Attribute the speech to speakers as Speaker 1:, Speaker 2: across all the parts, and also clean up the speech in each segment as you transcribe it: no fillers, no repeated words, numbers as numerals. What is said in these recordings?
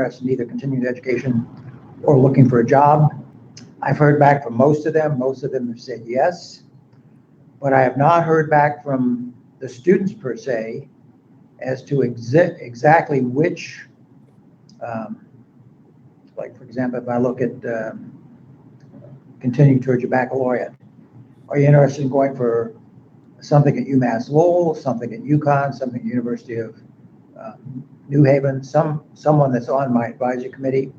Speaker 1: interested in either continuing education or looking for a job. I've heard back from most of them. Most of them have said yes, but I have not heard back from the students per se as to exactly which, like for example, if I look at continuing towards your baccalaureate, are you interested in going for something at UMass Lowell, something at UConn, something at University of New Haven, someone that's on my advisory committee,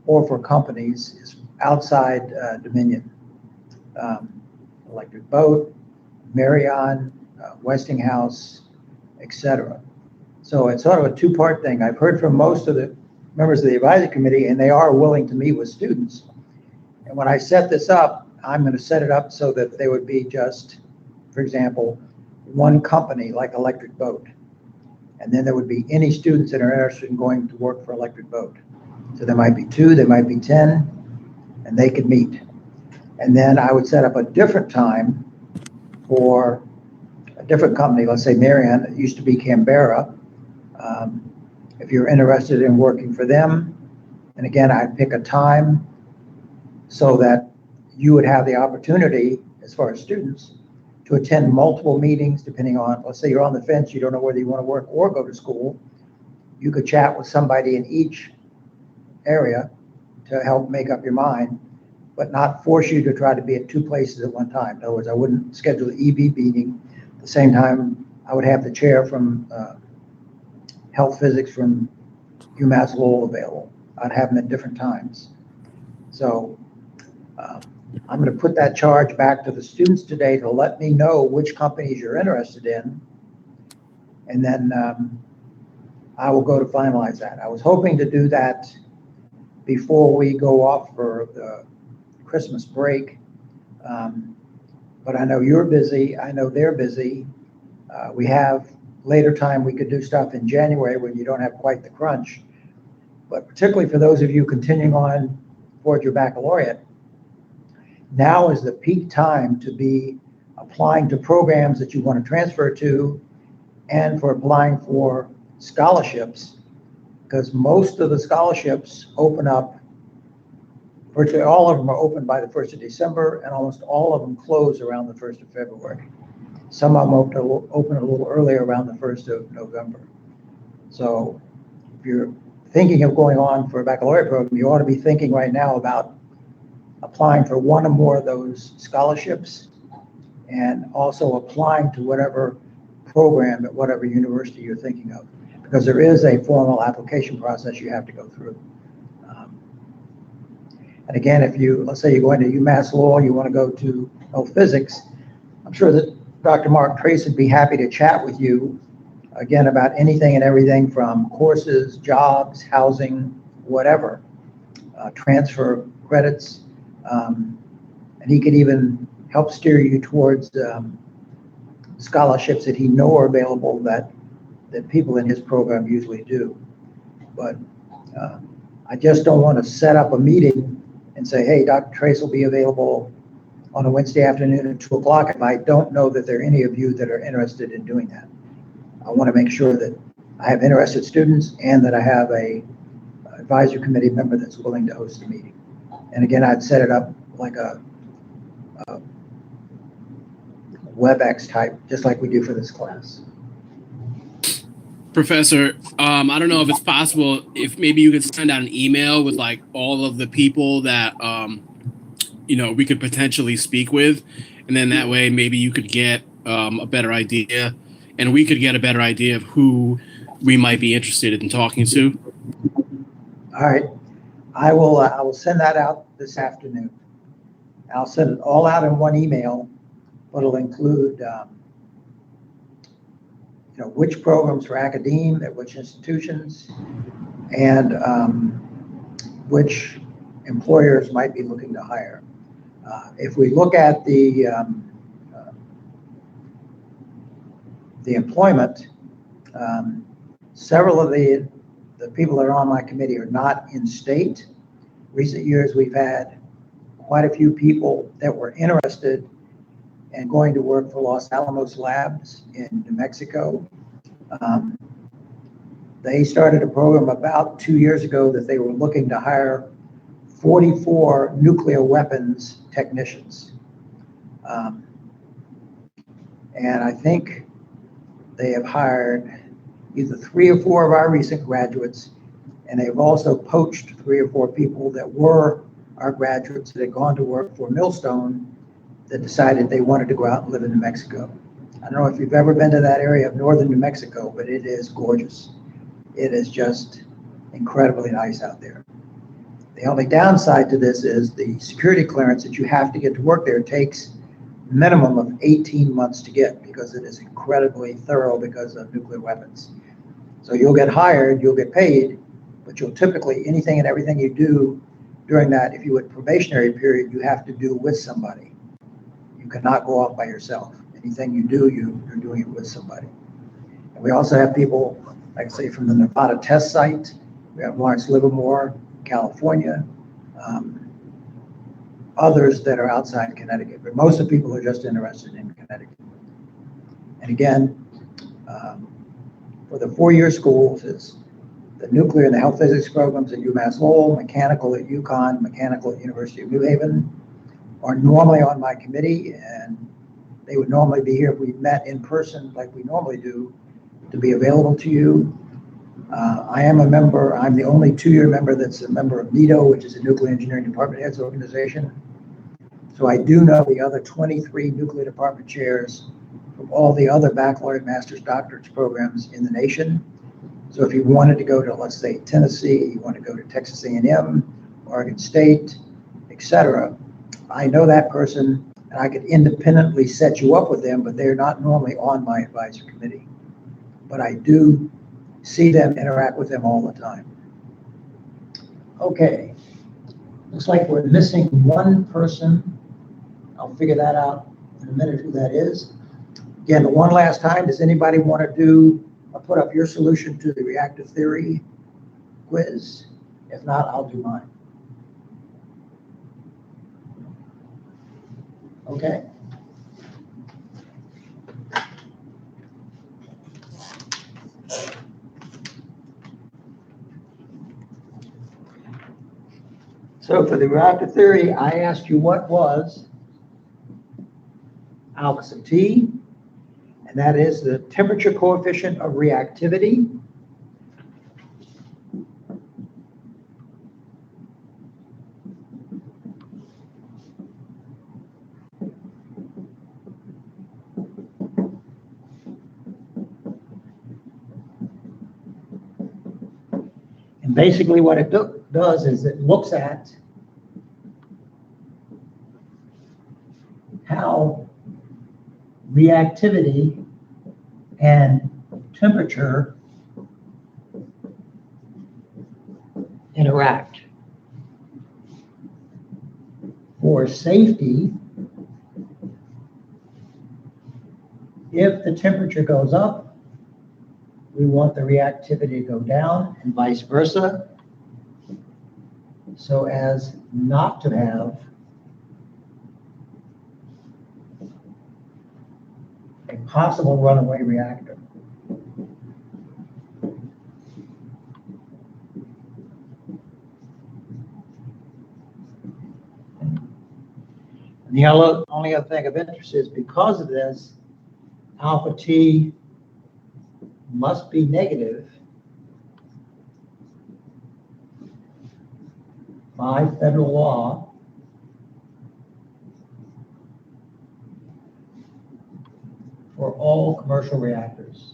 Speaker 1: or for companies outside Dominion, Electric Boat, Marion, Westinghouse, etc. So it's sort of a two-part thing. I've heard from most of the members of the advisory committee, and they are willing to meet with students. And when I set this up, I'm going to set it up so that they would be just, for example, one company like Electric Boat. And then there would be any students that are interested in going to work for Electric Boat. So there might be 2, there might be 10, and they could meet. And then I would set up a different time for a different company, let's say Marion, it used to be Canberra. If you're interested in working for them, and again, I'd pick a time so that you would have the opportunity, as far as students, to attend multiple meetings depending on, let's say you're on the fence, you don't know whether you want to work or go to school. You could chat with somebody in each area to help make up your mind, but not force you to try to be at 2 places at one time. In other words, I wouldn't schedule the EB meeting at the same time. I would have the chair from health physics from UMass Lowell available. I'd have them at different times. So I'm going to put that charge back to the students today to let me know which companies you're interested in, and then I will go to finalize that. I was hoping to do that before we go off for the Christmas break, but I know you're busy. I know they're busy. We have later time we could do stuff in January when you don't have quite the crunch, but particularly for those of you continuing on towards your baccalaureate, now is the peak time to be applying to programs that you want to transfer to and for applying for scholarships, because most of the scholarships open up, virtually all of them are open by the 1st of December, and almost all of them close around the 1st of February. Some of them open a little earlier, around the 1st of November. So if you're thinking of going on for a baccalaureate program, you ought to be thinking right now about applying for one or more of those scholarships, and also applying to whatever program at whatever university you're thinking of, because there is a formal application process you have to go through. And again, if you, let's say you're going to UMass Lowell, you want to go to health physics, I'm sure that Dr. Mark Trace would be happy to chat with you, again, about anything and everything from courses, jobs, housing, whatever, transfer credits, and he could even help steer you towards scholarships that he knows are available that people in his program usually do. But I just don't want to set up a meeting and say, hey, Dr. Trace will be available on a Wednesday afternoon at 2 o'clock if I don't know that there are any of you that are interested in doing that. I want to make sure that I have interested students and that I have a advisory committee member that's willing to host the meeting. And again, I'd set it up like a WebEx type, just like we do for this class.
Speaker 2: Professor, I don't know if it's possible, if maybe you could send out an email with like all of the people that, we could potentially speak with. And then that way, maybe you could get a better idea, and we could get a better idea of who we might be interested in talking to.
Speaker 1: All right. I will send that out this afternoon. I'll send it all out in one email, but it'll include which programs for academe at which institutions, and which employers might be looking to hire. If we look at the employment, several of the people that are on my committee are not in state. Recent years, we've had quite a few people that were interested in going to work for Los Alamos Labs in New Mexico. They started a program about 2 years ago that they were looking to hire 44 nuclear weapons technicians. Um, and I think they have hired either 3 or 4 of our recent graduates, and they've also poached 3 or 4 people that were our graduates that had gone to work for Millstone that decided they wanted to go out and live in New Mexico. I don't know if you've ever been to that area of northern New Mexico, but it is gorgeous. It is just incredibly nice out there. The only downside to this is the security clearance that you have to get to work there takes minimum of 18 months to get because it is incredibly thorough because of nuclear weapons. So you'll get hired, you'll get paid, but you'll typically, anything and everything you do during that, if you would probationary period, you have to do with somebody. You cannot go off by yourself. Anything you do, you're doing it with somebody. And we also have people, like I say, from the Nevada test site. We have Lawrence Livermore, California, others that are outside Connecticut, but most of the people are just interested in Connecticut. And again, for the 4-year schools, it's the nuclear and the health physics programs at UMass Lowell, mechanical at UConn, mechanical at University of New Haven, are normally on my committee, and they would normally be here if we met in person like we normally do to be available to you. I am a member, I'm the only 2-year member that's a member of NETO, which is a Nuclear Engineering Department Heads Organization. So I do know the other 23 nuclear department chairs from all the other baccalaureate, master's, doctorates programs in the nation. So if you wanted to go to, let's say, Tennessee, you want to go to Texas A&M, Oregon State, etc., I know that person, and I could independently set you up with them, but they're not normally on my advisor committee. But I do see them, interact with them all the time. Okay, looks like we're missing one person. I'll figure that out in a minute who that is. Again, one last time, does anybody want to do or put up your solution to the reactive theory quiz? If not, I'll do mine. Okay. So for the reactive theory, I asked you what was alpha sub T, and that is the temperature coefficient of reactivity. And basically what it does is it looks at how reactivity and temperature interact. For safety, if the temperature goes up, we want the reactivity to go down and vice versa, so as not to have a possible runaway reactor. And the only other thing of interest is because of this, alpha T must be negative by federal law for all commercial reactors.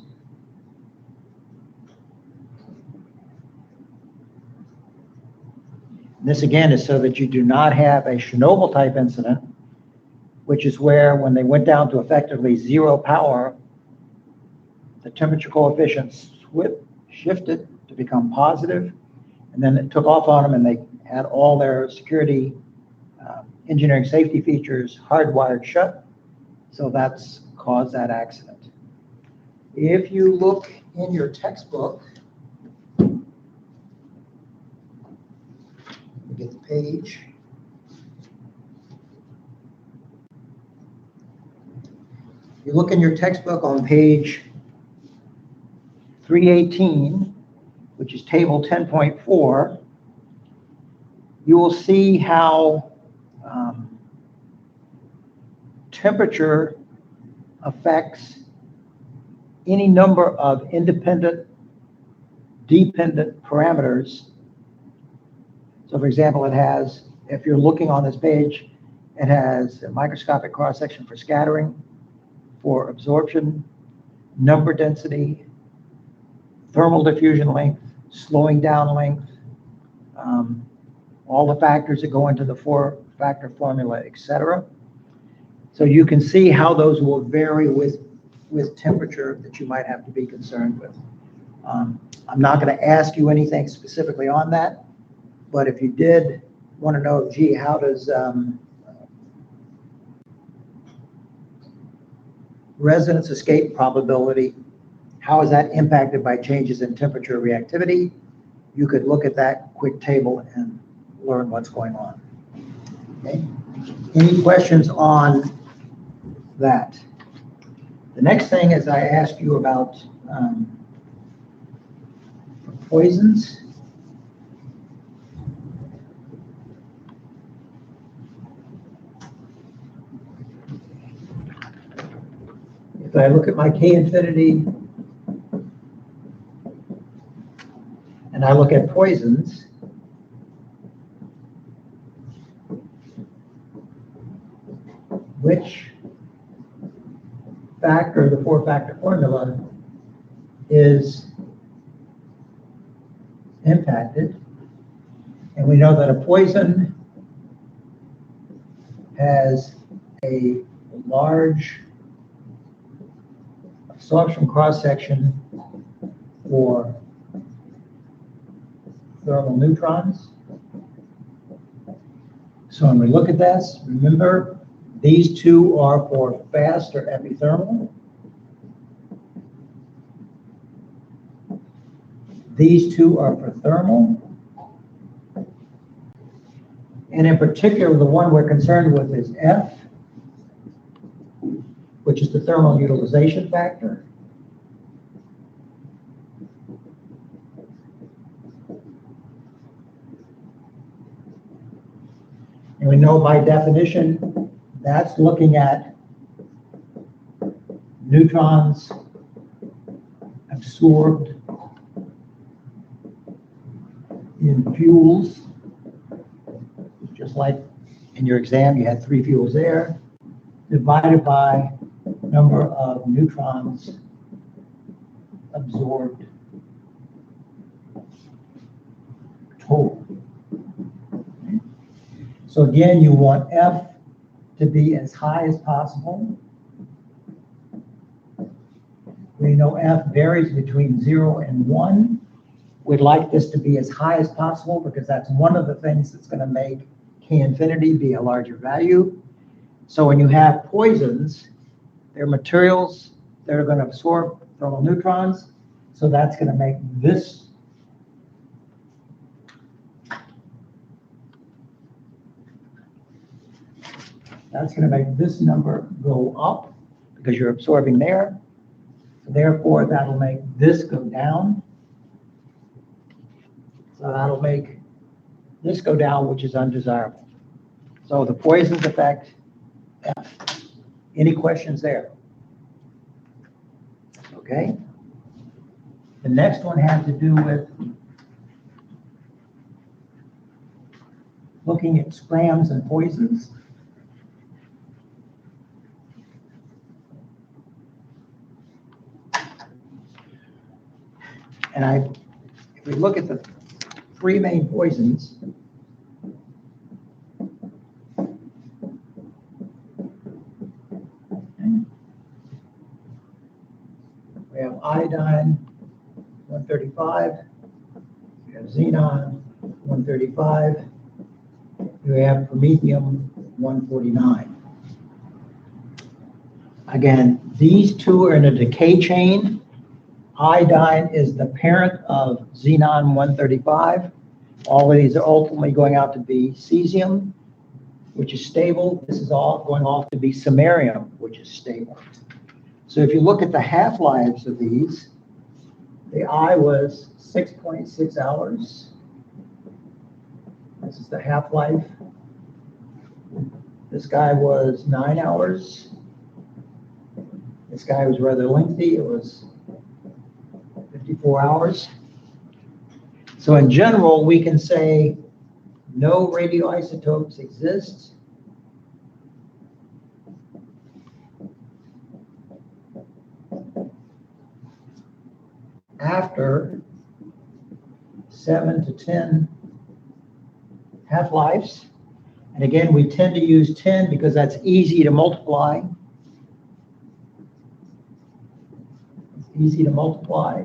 Speaker 1: And this again is so that you do not have a Chernobyl type incident, which is where when they went down to effectively zero power, the temperature coefficient shifted to become positive, and then it took off on them and they had all their security engineering safety features hardwired shut. So that's caused that accident. If you look in your textbook, get the page. You look in your textbook on page 318, which is table 10.4, you will see how temperature affects any number of independent, dependent parameters. So for example, it has, if you're looking on this page, it has a microscopic cross-section for scattering, for absorption, number density, thermal diffusion length, slowing down length, all the factors that go into the four-factor formula, etc. So you can see how those will vary with temperature that you might have to be concerned with. I'm not going to ask you anything specifically on that, but if you did want to know, gee, how does resonance escape probability, how is that impacted by changes in temperature reactivity? You could look at that quick table and learn what's going on. Okay. Any questions on that? The next thing is I asked you about poisons. If I look at my K infinity and I look at poisons, which factor, the four-factor formula, is impacted? And we know that a poison has a large absorption cross-section for thermal neutrons. So when we look at this, remember, these two are for fast or epithermal. These two are for thermal. And in particular, the one we're concerned with is F, which is the thermal utilization factor. And we know by definition, that's looking at neutrons absorbed in fuels, just like in your exam, you had 3 fuels there, divided by number of neutrons absorbed total. So again, you want F to be as high as possible. We know F varies between 0 and 1. We'd like this to be as high as possible because that's one of the things that's going to make K infinity be a larger value. So when you have poisons, they're materials that are going to absorb thermal neutrons. So that's going to make this number go up because you're absorbing there. So therefore, that'll make this go down. So that'll make this go down, which is undesirable. So the poisons affect F. Any questions there? Okay. The next one has to do with looking at scrams and poisons. And if we look at the 3 main poisons, we have iodine 135, we have xenon 135, we have promethium 149. Again, these two are in a decay chain. Iodine is the parent of xenon 135. All of these are ultimately going out to be cesium, which is stable. This is all going off to be samarium, which is stable. So if you look at the half-lives of these, The I was 6.6 hours. This is the half-life. This guy was 9 hours. This guy was rather lengthy. It was 54 hours. So in general, we can say no radioisotopes exist. After 7 to 10 half-lives. And again, we tend to use 10 because that's easy to multiply. It's easy to multiply.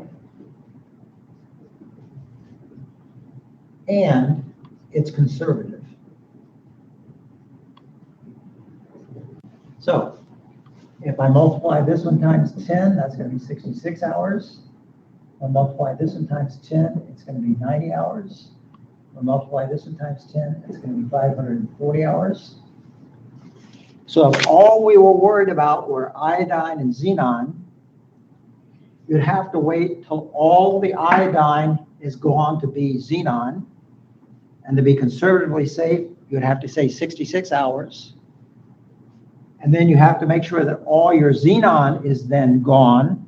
Speaker 1: And it's conservative. So if I multiply this one times 10, that's going to be 66 hours. If I multiply this one times 10, it's going to be 90 hours. If I multiply this one times 10, it's going to be 540 hours. So if all we were worried about were iodine and xenon, you'd have to wait till all the iodine is gone to be xenon. And to be conservatively safe, you'd have to say 66 hours. And then you have to make sure that all your xenon is then gone.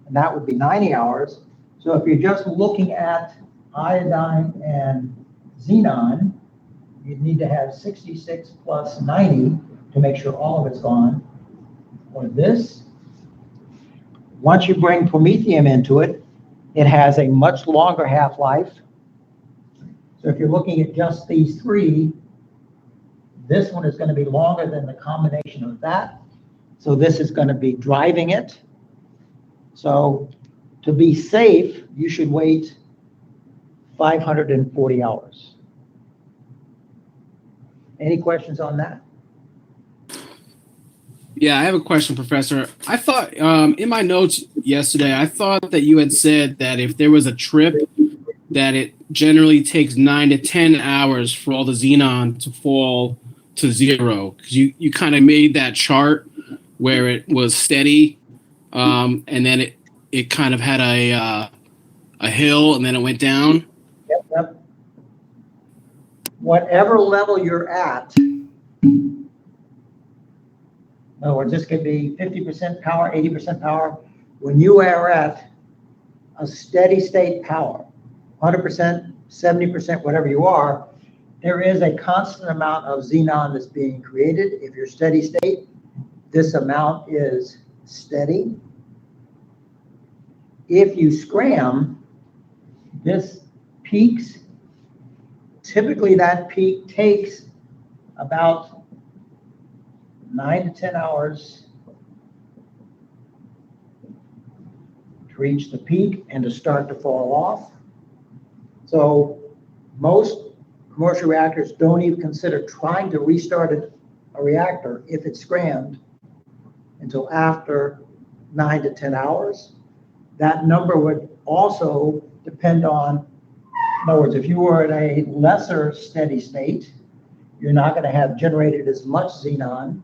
Speaker 1: And that would be 90 hours. So if you're just looking at iodine and xenon, you'd need to have 66 plus 90 to make sure all of it's gone. Or this, once you bring promethium into it, it has a much longer half-life. So if you're looking at just these three, this one is going to be longer than the combination of that. So this is going to be driving it. So to be safe, you should wait 540 hours. Any questions on that?
Speaker 2: Yeah, I have a question, Professor. I thought in my notes yesterday, I thought that you had said that if there was a trip, that it generally takes 9 to 10 hours for all the xenon to fall to zero. Because you kind of made that chart where it was steady, and then it kind of had a hill, and then it went down.
Speaker 1: Yep. Whatever level you're at, in other words, this could be 50% power, 80% power. When you are at a steady state power, 100%, 70%, whatever you are, there is a constant amount of xenon that's being created. If you're steady state, this amount is steady. If you scram, this peaks. Typically that peak takes about 9 to 10 hours to reach the peak and to start to fall off. So most commercial reactors don't even consider trying to restart a reactor if it's scrammed until after 9 to 10 hours. That number would also depend on, in other words, if you were at a lesser steady state, you're not going to have generated as much xenon,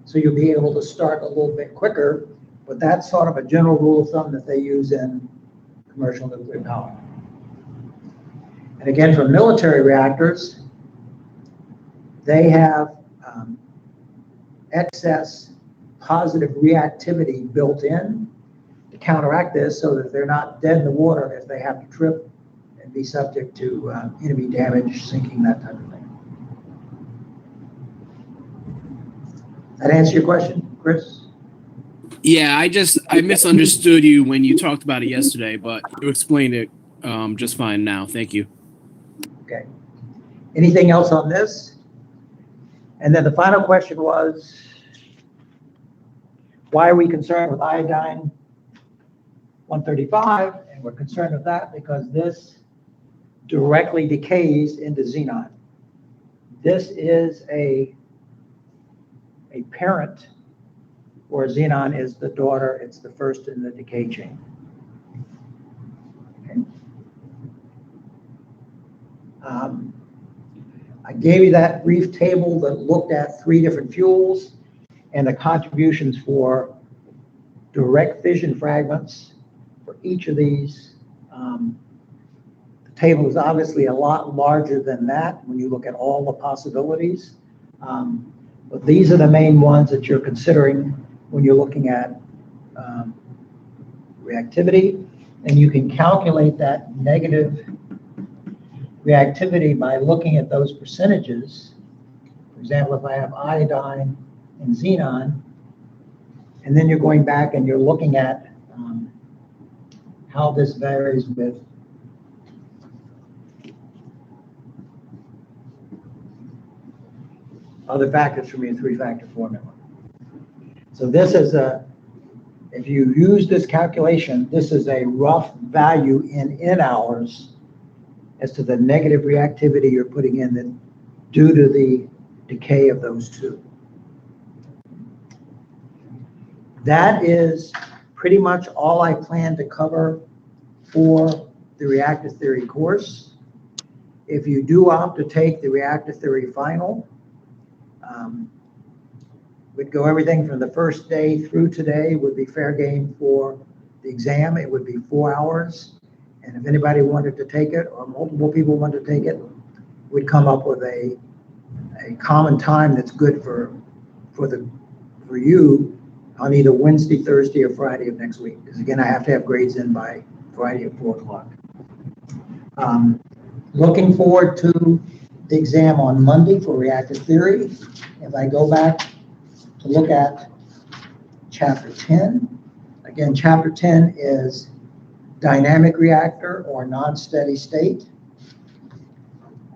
Speaker 1: so you'll be able to start a little bit quicker, but that's sort of a general rule of thumb that they use in commercial nuclear power. And again, for military reactors, they have excess positive reactivity built in to counteract this so that they're not dead in the water if they have to trip and be subject to enemy damage, sinking, that type of thing. That answer your question, Chris?
Speaker 2: Yeah, I misunderstood you when you talked about it yesterday, but you explained it just fine now. Thank you.
Speaker 1: Okay. Anything else on this? And then the final question was, why are we concerned with iodine 135? And we're concerned with that because this directly decays into xenon. This is a parent, where xenon is the daughter. It's the first in the decay chain. Okay. I gave you that brief table that looked at 3 different fuels and the contributions for direct fission fragments for each of these The table is obviously a lot larger than that when you look at all the possibilities. But these are the main ones that you're considering when you're looking at reactivity. And you can calculate that negative reactivity by looking at those percentages. For example, if I have iodine and xenon, and then you're going back and you're looking at how this varies with other factors from your three-factor formula. So this is if you use this calculation, this is a rough value in N-hours as to the negative reactivity you're putting in that due to the decay of those two. That is pretty much all I plan to cover for the reactive theory course. If you do opt to take the reactive theory final, we'd go everything from the first day through today would be fair game for the exam. It would be 4 hours. And if anybody wanted to take it or multiple people wanted to take it, we'd come up with a common time that's good for you on either Wednesday, Thursday, or Friday of next week. Because again, I have to have grades in by Friday at 4 o'clock. Looking forward to the exam on Monday for reactive theory. If I go back to look at chapter 10, again, chapter 10 is dynamic reactor or non-steady state.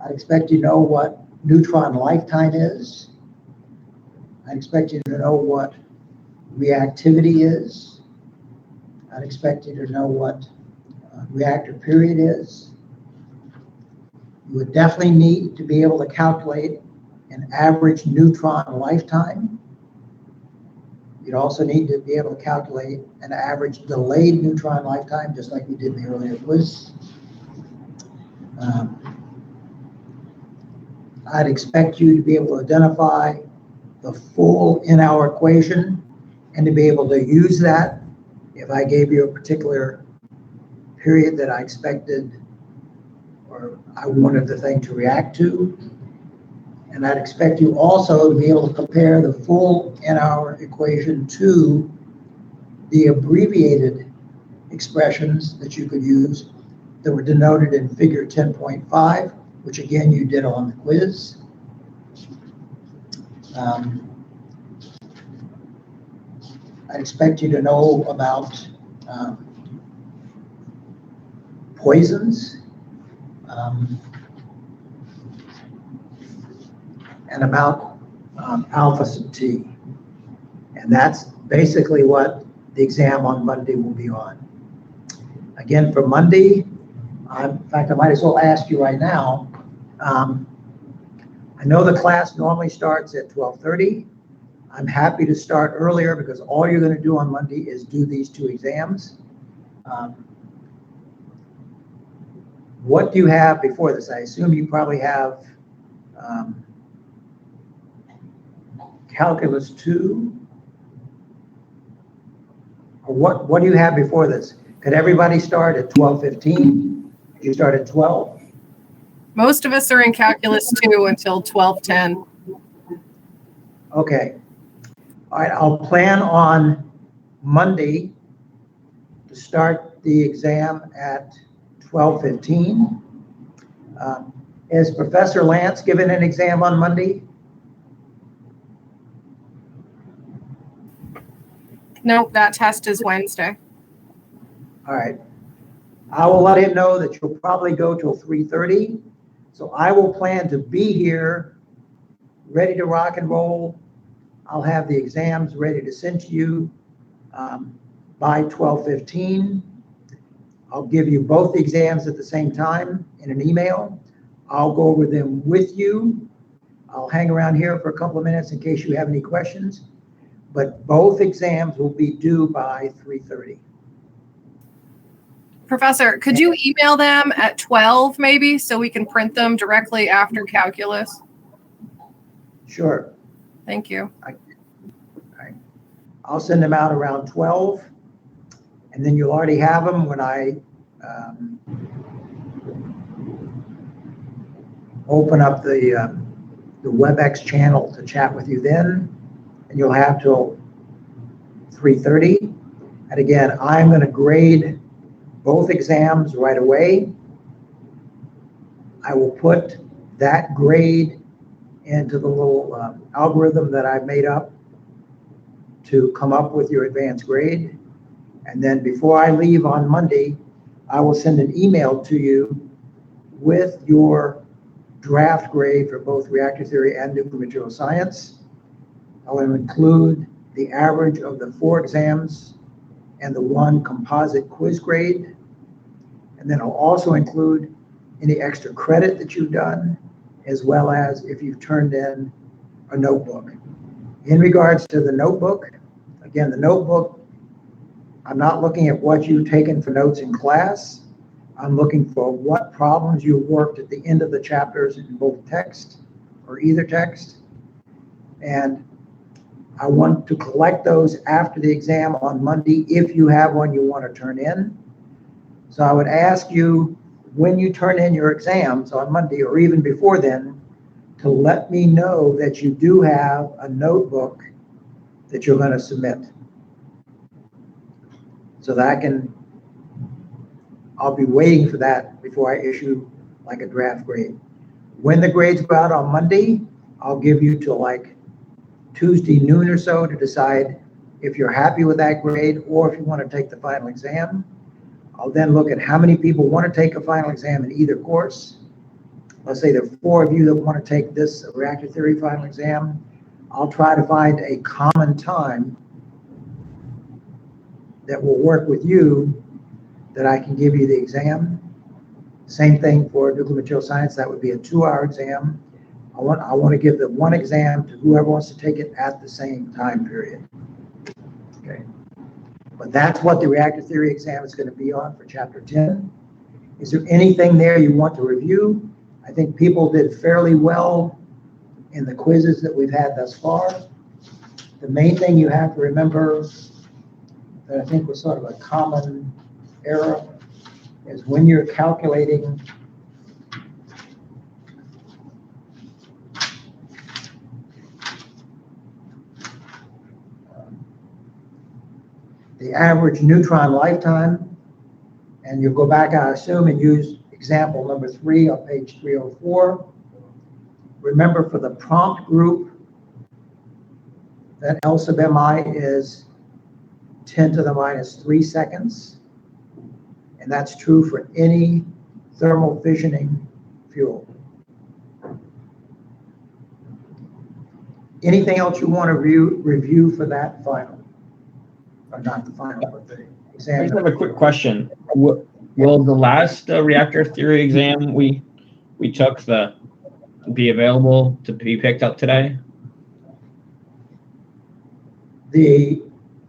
Speaker 1: I'd expect you to know what neutron lifetime is. I'd expect you to know what reactivity is. I'd expect you to know what reactor period is. You would definitely need to be able to calculate an average neutron lifetime. You'd also need to be able to calculate an average delayed neutron lifetime, just like we did in the earlier quiz. I'd expect you to be able to identify the full N-hour equation and to be able to use that if I gave you a particular period that I expected or I wanted the thing to react to. And I'd expect you also to be able to compare the full N-hour equation to the abbreviated expressions that you could use that were denoted in figure 10.5, which again you did on the quiz. I'd expect you to know about poisons. And about alpha sub T. And that's basically what the exam on Monday will be on. Again, for Monday, in fact, I might as well ask you right now, I know the class normally starts at 12:30. I'm happy to start earlier because all you're going to do on Monday is do these two exams. What do you have before this? I assume you probably have Calculus 2, or what do you have before this? Could everybody start at 12:15? Could you start at 12?
Speaker 3: Most of us are in Calculus 2 until 12:10.
Speaker 1: Okay. All right, I'll plan on Monday to start the exam at 12:15. Is Professor Lance giving an exam on Monday?
Speaker 3: Nope, that test is Wednesday.
Speaker 1: All right. I will let him know that you'll probably go till 3:30. So I will plan to be here, ready to rock and roll. I'll have the exams ready to send to you by 12:15. I'll give you both the exams at the same time in an email. I'll go over them with you. I'll hang around here for a couple of minutes in case you have any questions. But both exams will be due by 3:30.
Speaker 3: Professor, could you email them at 12 maybe so we can print them directly after calculus?
Speaker 1: Sure.
Speaker 3: Thank you.
Speaker 1: I'll send them out around 12, and then you'll already have them when I open up the WebEx channel to chat with you then, and you'll have till 3:30. And again, I'm going to grade both exams right away. I will put that grade into the little algorithm that I've made up to come up with your advanced grade. And then before I leave on Monday, I will send an email to you with your draft grade for both reactor theory and nuclear material science. I will include the average of the 4 exams and the 1 composite quiz grade. And then I'll also include any extra credit that you've done, as well as if you've turned in a notebook. In regards to the notebook, again, the notebook, I'm not looking at what you've taken for notes in class. I'm looking for what problems you worked at the end of the chapters in both text or either text. And I want to collect those after the exam on Monday if you have one you want to turn in. So I would ask you, when you turn in your exams on Monday or even before then, to let me know that you do have a notebook that you're going to submit. So that I'll be waiting for that before I issue like a draft grade. When the grades go out on Monday, I'll give you till like Tuesday noon or so to decide if you're happy with that grade or if you want to take the final exam. I'll then look at how many people want to take a final exam in either course. Let's say there are 4 of you that want to take this reactor theory final exam. I'll try to find a common time that will work with you that I can give you the exam. Same thing for nuclear material science. That would be a 2-hour exam. I want to give the 1 exam to whoever wants to take it at the same time period. Okay. But that's what the reactor theory exam is going to be on for chapter 10. Is there anything there you want to review? I think people did fairly well in the quizzes that we've had thus far. The main thing you have to remember that I think was sort of a common error is when you're calculating the average neutron lifetime, and you go back, I assume, and use example number 3 on page 304. Remember, for the prompt group, that L sub mi is 10 to the minus 3 seconds. And that's true for any thermal fissioning fuel. Anything else you want to review for that final? Or not the final, but the exam.
Speaker 4: I just have a quick question. Will the last reactor theory exam we took be available to be picked up today?
Speaker 1: The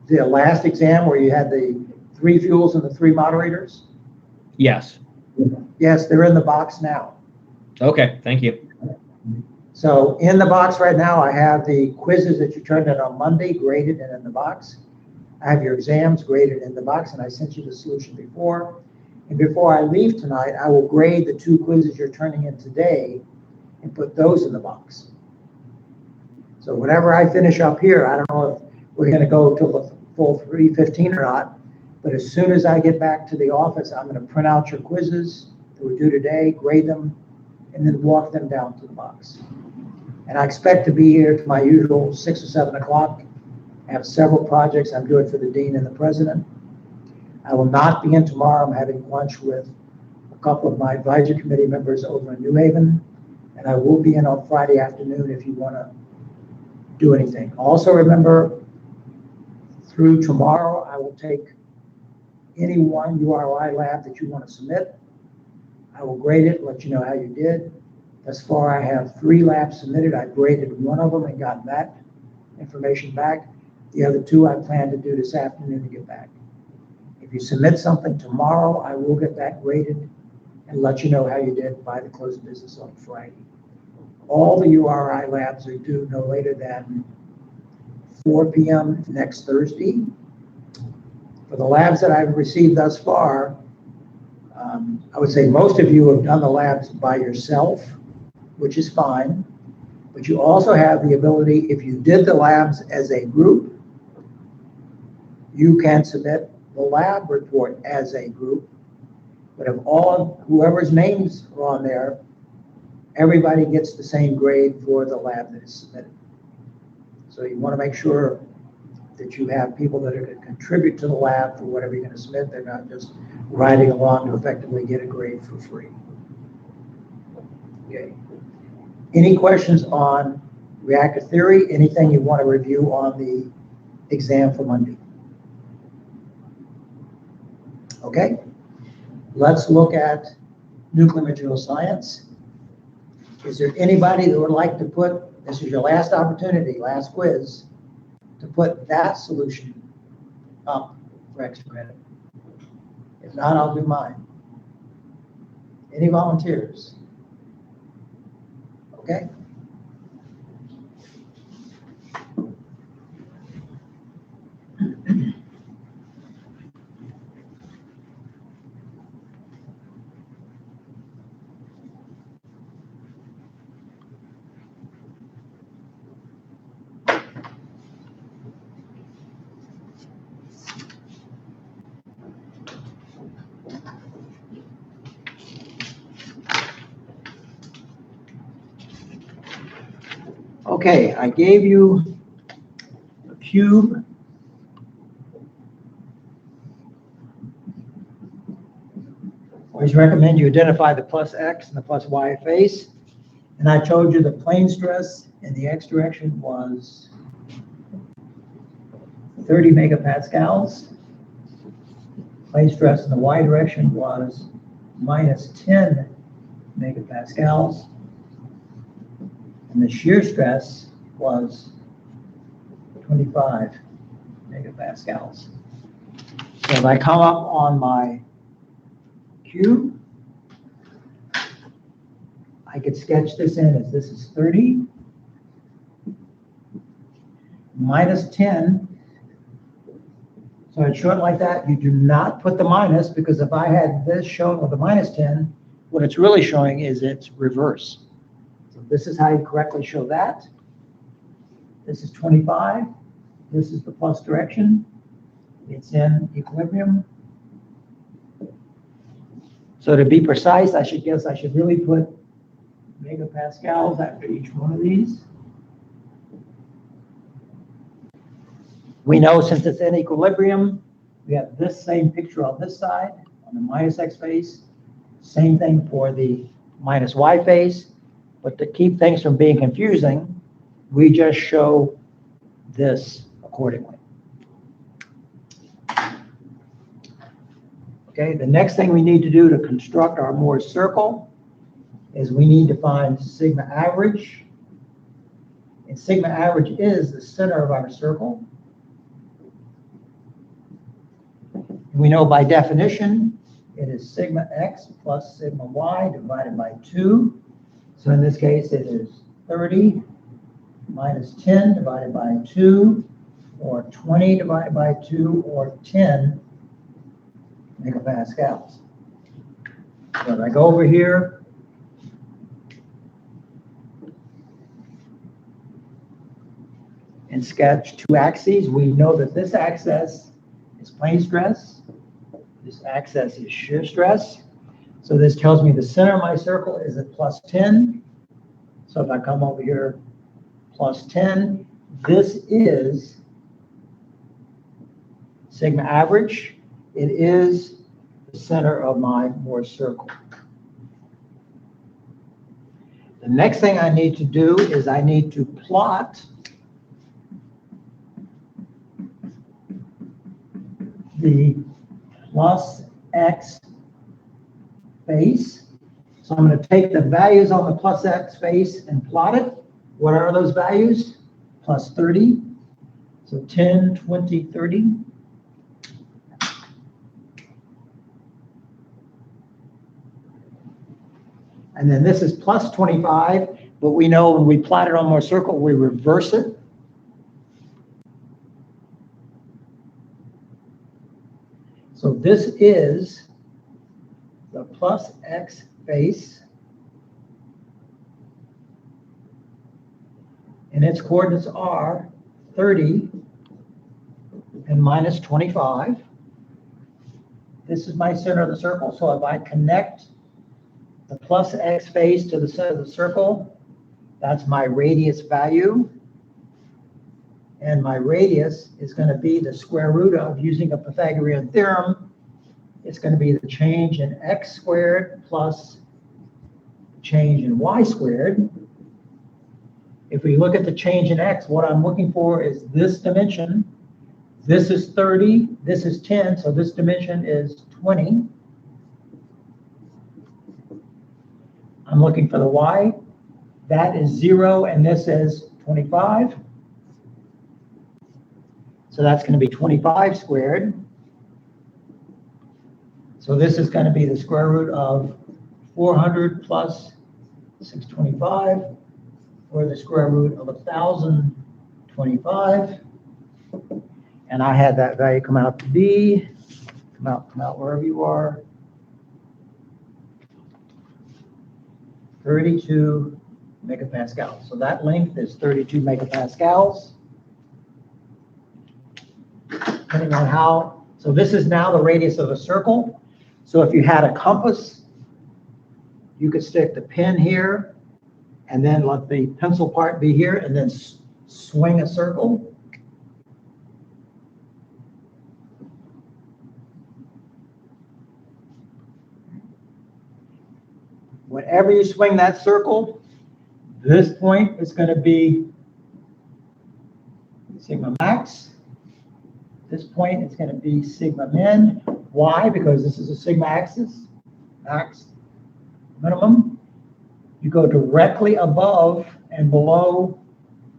Speaker 1: last exam where you had the 3 fuels and the 3 moderators?
Speaker 4: Yes.
Speaker 1: Yes, they're in the box now.
Speaker 4: Okay, thank you.
Speaker 1: So in the box right now, I have the quizzes that you turned in on Monday graded and in the box. I have your exams graded in the box, and I sent you the solution before. And before I leave tonight, I will grade the 2 quizzes you're turning in today and put those in the box. So whenever I finish up here, I don't know if we're going to go till the full 3:15 or not, but as soon as I get back to the office, I'm going to print out your quizzes that we do today, grade them, and then walk them down to the box. And I expect to be here to my usual 6 or 7 o'clock. I have several projects I'm doing for the dean and the president. I will not be in tomorrow. I'm having lunch with a couple of my advisory committee members over in New Haven, and I will be in on Friday afternoon if you want to do anything. Also remember, through tomorrow, I will take any one URI lab that you want to submit. I will grade it, let you know how you did. Thus far, I have 3 labs submitted. I graded 1 of them and got that information back. The other 2 I plan to do this afternoon to get back. If you submit something tomorrow, I will get that graded and let you know how you did by the close of business on Friday. All the URI labs are due no later than 4 p.m. next Thursday. For the labs that I've received thus far, I would say most of you have done the labs by yourself, which is fine. But you also have the ability, if you did the labs as a group, you can submit the lab report as a group. But if whoever's names are on there, everybody gets the same grade for the lab that is submitted. So you want to make sure that you have people that are going to contribute to the lab for whatever you're going to submit. They're not just riding along to effectively get a grade for free. Okay. Any questions on reactor theory? Anything you want to review on the exam for Monday? Okay. Let's look at nuclear material science. Is there anybody that would like to put, this is your last opportunity, last quiz, to put that solution up for extra credit? If not, I'll do mine. Any volunteers? Okay. Okay, I gave you a cube. Always recommend you identify the plus X and the plus Y face. And I told you the plane stress in the X direction was 30 megapascals. Plane stress in the Y direction was minus 10 megapascals. And the shear stress was 25 megapascals. So if I come up on my cube, I could sketch this in as this is 30 minus 10. So I'd show it like that. You do not put the minus, because if I had this shown with a minus 10, what it's really showing is it's reverse. So this is how you correctly show that. This is 25. This is the plus direction. It's in equilibrium. So to be precise, I should really put megapascals after each one of these. We know since it's in equilibrium, we have this same picture on this side, on the minus X face. Same thing for the minus Y face. But to keep things from being confusing, we just show this accordingly. Okay, the next thing we need to do to construct our Moore's circle is we need to find sigma average. And sigma average is the center of our circle. We know by definition, it is sigma x plus sigma y divided by 2. So in this case, it is 30 minus 10 divided by 2, or 20 divided by 2, or 10 megapascals. So if I go over here, and sketch two axes, we know that this axis is plane stress. This axis is shear stress. So this tells me the center of my circle is at plus 10. So if I come over here, plus 10, this is sigma average. It is the center of my Moore's circle. The next thing I need to do is I need to plot the plus X face. So I'm going to take the values on the plus X face and plot it. What are those values? Plus 30. So 10, 20, 30. And then this is plus 25, but we know when we plot it on our circle, we reverse it. So this is the plus x base, and its coordinates are 30 and minus 25. This is my center of the circle, so if I connect the plus x base to the center of the circle, that's my radius value. And my radius is going to be the square root of, using a Pythagorean theorem, it's going to be the change in x squared plus change in y squared. If we look at the change in x, what I'm looking for is this dimension. This is 30, this is 10, so this dimension is 20. I'm looking for the y. That is 0, and this is 25. So that's going to be 25 squared. So this is going to be the square root of 400 plus 625, or the square root of 1,025. And I had that value come out to be, come out wherever you are, 32 megapascals. So that length is 32 megapascals. Depending on how, so this is now the radius of a circle. So if you had a compass, you could stick the pin here and then let the pencil part be here and then swing a circle. Whenever you swing that circle, this point is going to be sigma max. This point is going to be sigma min. Why? Because this is a sigma axis, max, minimum. You go directly above and below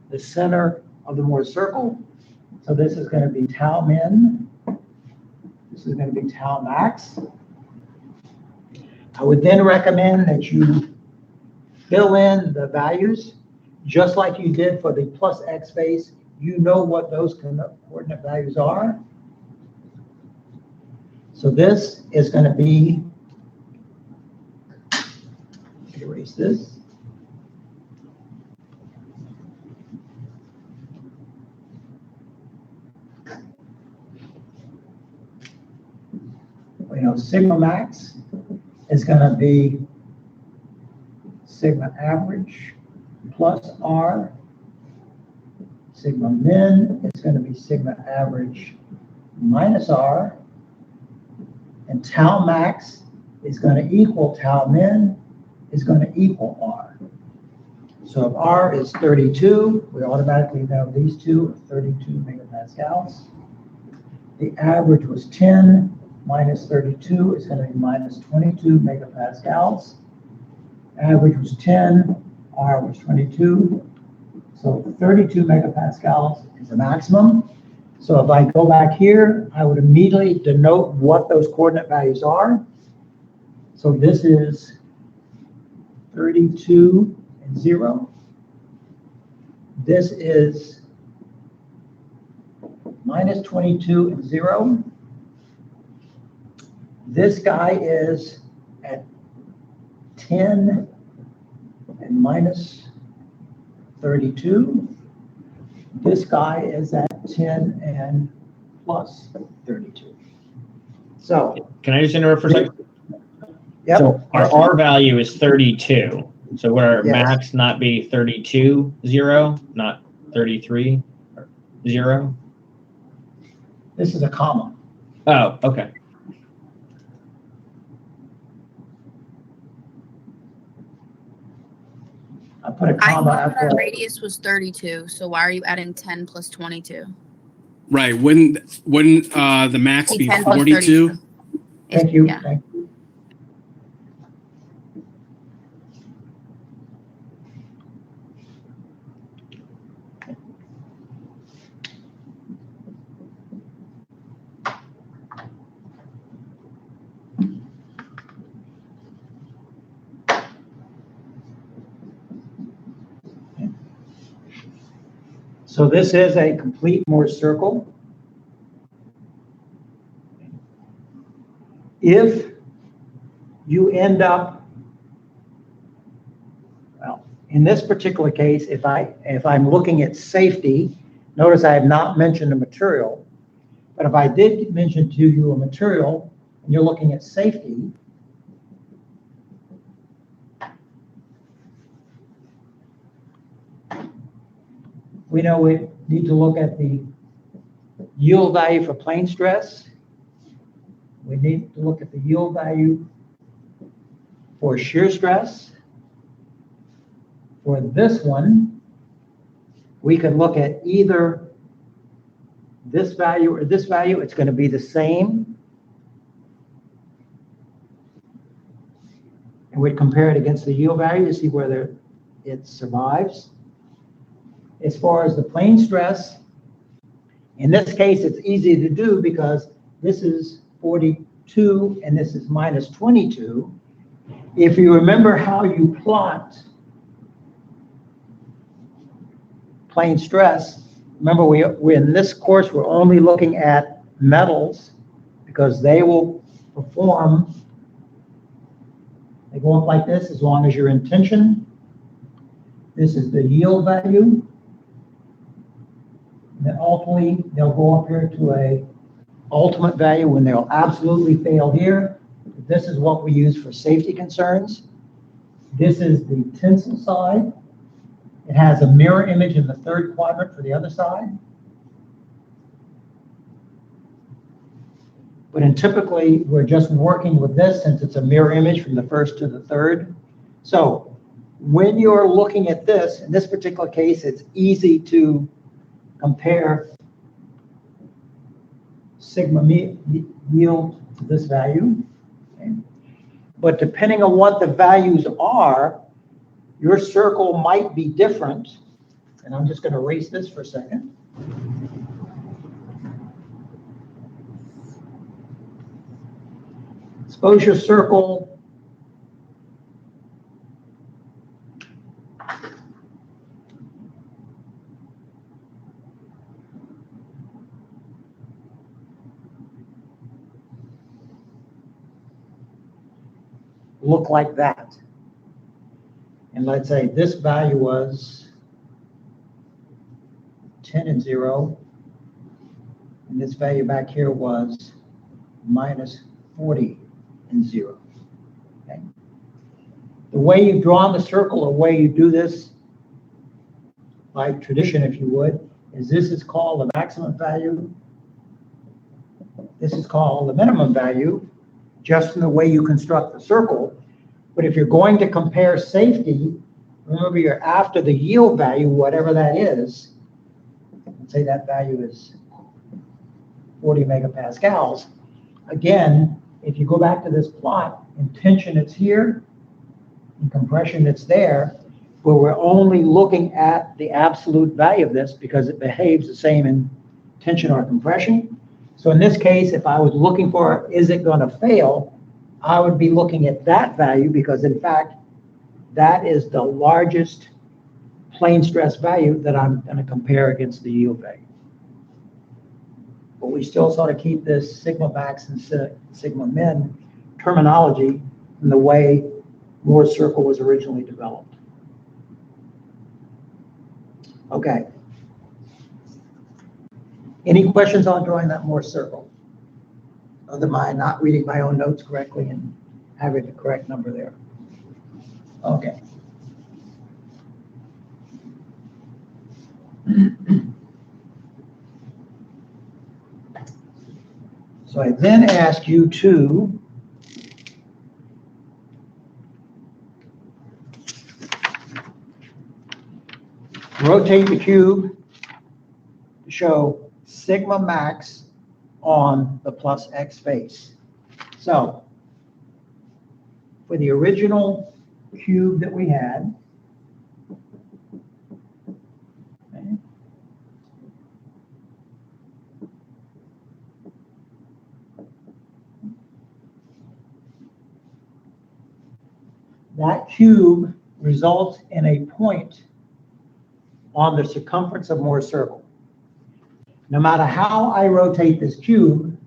Speaker 1: the center of the Mohr circle. So this is going to be tau min. This is going to be tau max. I would then recommend that you fill in the values just like you did for the plus x base. You know what those coordinate values are. So this is going to be, erase this. We know sigma max is going to be sigma average plus r. Sigma min is going to be sigma average minus r. And tau max is going to equal tau min is going to equal r. So if r is 32, we automatically know these two are 32 megapascals. The average was 10 minus 32 is going to be minus 22 megapascals. Average was 10, R was 22. So 32 megapascals is the maximum. So if I go back here, I would immediately denote what those coordinate values are. So this is 32 and 0. This is minus 22 and 0. This guy is at 10 and minus 32. This guy is at 10 and plus 32. So,
Speaker 4: Can I just interrupt for a second?
Speaker 1: yep.
Speaker 4: So our R value is 32. So would our
Speaker 1: Yes.
Speaker 4: max not be 32, 0, not 33, 0?
Speaker 1: This is a comma.
Speaker 4: Oh, okay.
Speaker 1: I put a
Speaker 5: I
Speaker 1: comma
Speaker 5: thought
Speaker 1: after.
Speaker 5: our radius was 32, so why are you adding 10 plus 22?
Speaker 2: Right. Wouldn't the max be
Speaker 5: 10 plus
Speaker 2: 42?
Speaker 5: 32.
Speaker 1: Thank you.
Speaker 5: Yeah.
Speaker 1: Thank you. So this is a complete Mohr circle. If you end up, well, in this particular case, if I'm looking at safety, notice I have not mentioned a material, but if I did mention to you a material, and you're looking at safety, we know we need to look at the yield value for plane stress. We need to look at the yield value for shear stress. For this one, we could look at either this value or this value. It's going to be the same. And we'd compare it against the yield value to see whether it survives. As far as the plane stress, in this case, it's easy to do because this is 42 and this is minus 22. If you remember how you plot plane stress, remember we in this course, we're only looking at metals because they will perform, they go up like this as long as you're in tension. This is the yield value. And then ultimately, they'll go up here to a ultimate value when they'll absolutely fail here. This is what we use for safety concerns. This is the tensile side. It has a mirror image in the third quadrant for the other side. But typically, we're just working with this since it's a mirror image from the first to the third. So when you're looking at this, in this particular case, it's easy to compare sigma yield to this value. Okay. But depending on what the values are, your circle might be different. And I'm just going to erase this for a second. Suppose your circle look like that. And let's say this value was 10 and 0, and this value back here was minus 40 and 0. Okay. The way you've drawn the circle, the way you do this, by tradition if you would, is this is called the maximum value. This is called the minimum value, just in the way you construct the circle. But if you're going to compare safety, remember you're after the yield value, whatever that is. Let's say that value is 40 megapascals. Again, if you go back to this plot, in tension it's here, in compression it's there, but we're only looking at the absolute value of this because it behaves the same in tension or compression. So in this case, if I was looking for, is it going to fail, I would be looking at that value because, in fact, that is the largest plane stress value that I'm going to compare against the yield value. But we still sort of keep this sigma max and sigma min terminology in the way Moore's circle was originally developed. Okay. Any questions on drawing that Moore's circle? Other than my not reading my own notes correctly and having the correct number there. Okay. So I then ask you to rotate the cube to show sigma max on the plus x face. So for the original cube that we had, okay, that cube results in a point on the circumference of Moore's circle. No matter how I rotate this cube,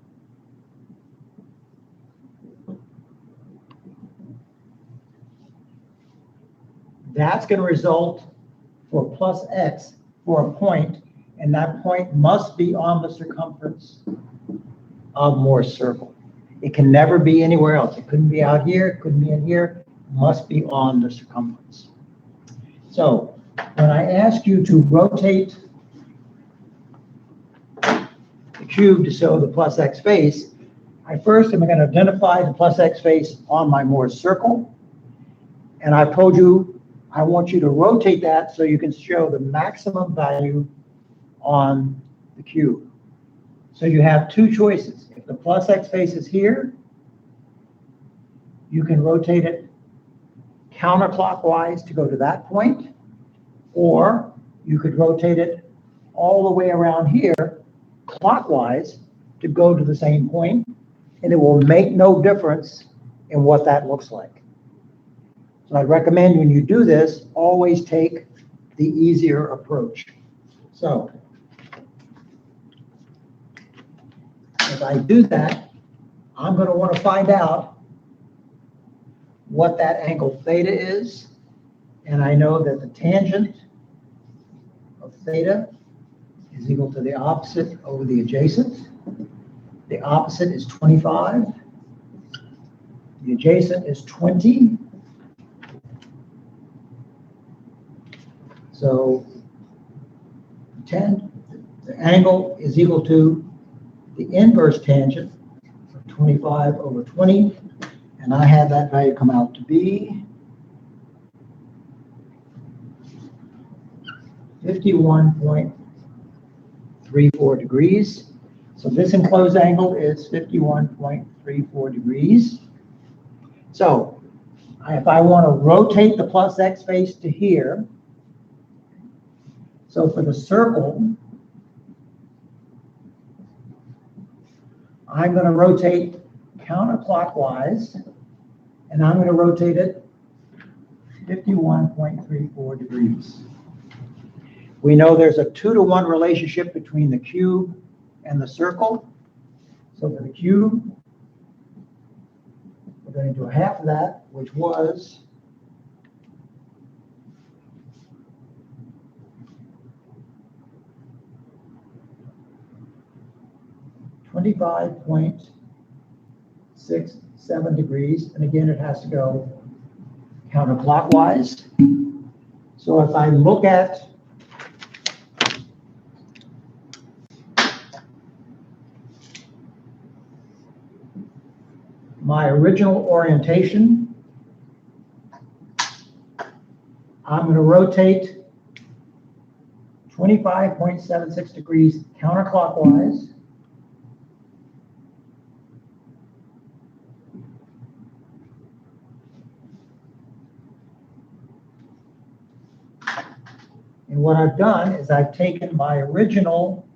Speaker 1: That's going to result for plus x for a point, and that point must be on the circumference of Moore's circle. It can never be anywhere else. It couldn't be out here, it couldn't be in here, it must be on the circumference. So when I ask you to rotate the cube to show the plus x face, I first am going to identify the plus x face on my Moore's circle. And I've told you, I want you to rotate that so you can show the maximum value on the cube. So you have two choices. If the plus x face is here, you can rotate it counterclockwise to go to that point, or you could rotate it all the way around here clockwise to go to the same point, and it will make no difference in what that looks like. So I'd recommend when you do this, always take the easier approach. So if I do that, I'm going to want to find out what that angle theta is. And I know that the tangent of theta is equal to the opposite over the adjacent. The opposite is 25. The adjacent is 20. So the angle is equal to the inverse tangent of 25 over 20. And I have that value come out to be 51.34 degrees. So this enclosed angle is 51.34 degrees. So if I want to rotate the plus x face to here, so for the circle, I'm going to rotate counterclockwise, and I'm going to rotate it 51.34 degrees. We know there's a 2-to-1 relationship between the cube and the circle. So for the cube, we're going to do half of that, which was 25.67 degrees, and again, it has to go counterclockwise. So if I look at my original orientation, I'm going to rotate 25.76 degrees counterclockwise. And what I've done is I've taken my original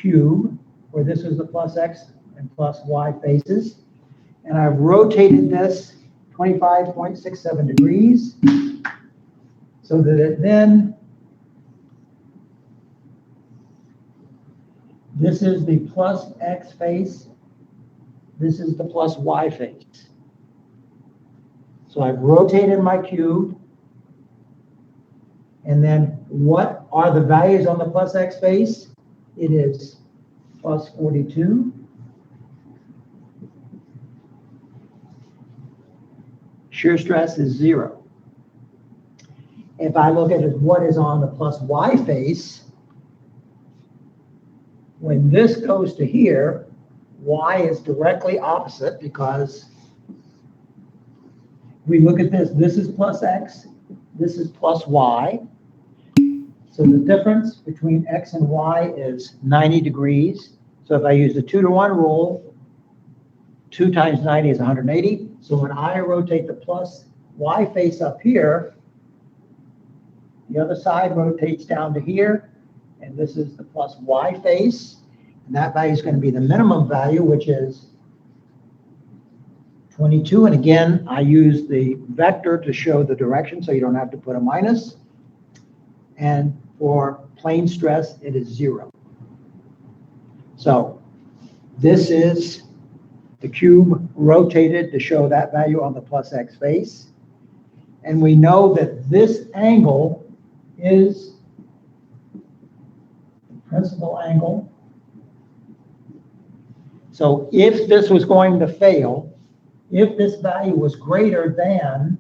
Speaker 1: cube, where this is the plus x and plus y faces, and I've rotated this 25.67 degrees so that it then, this is the plus x face, this is the plus y face. So I've rotated my cube. And then what are the values on the plus x face? It is plus 42. Shear stress is 0. If I look at what is on the plus y face, when this goes to here, y is directly opposite, because we look at this. This is plus x, this is plus y. So the difference between x and y is 90 degrees. So if I use the 2-to-1 rule, 2 times 90 is 180. So when I rotate the plus y face up here, the other side rotates down to here, and this is the plus y face. And that value is going to be the minimum value, which is 22. And again, I use the vector to show the direction, so you don't have to put a minus. And for plane stress, it is 0. So this is the cube rotated to show that value on the plus x face. And we know that this angle is the principal angle. So if this was going to fail, if this value was greater than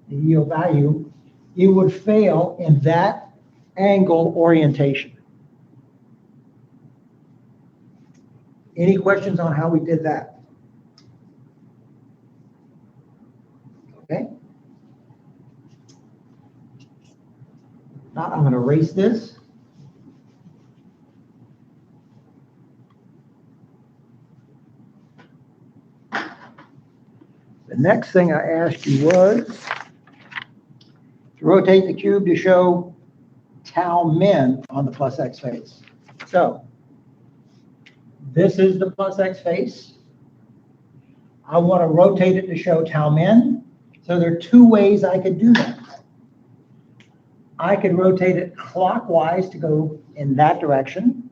Speaker 1: the yield value, it would fail in that angle orientation. Any questions on how we did that? Okay. Now I'm going to erase this. The next thing I asked you was to rotate the cube to show tau min on the plus x face. So this is the plus x face. I want to rotate it to show tau min. So there are two ways I could do that. I could rotate it clockwise to go in that direction,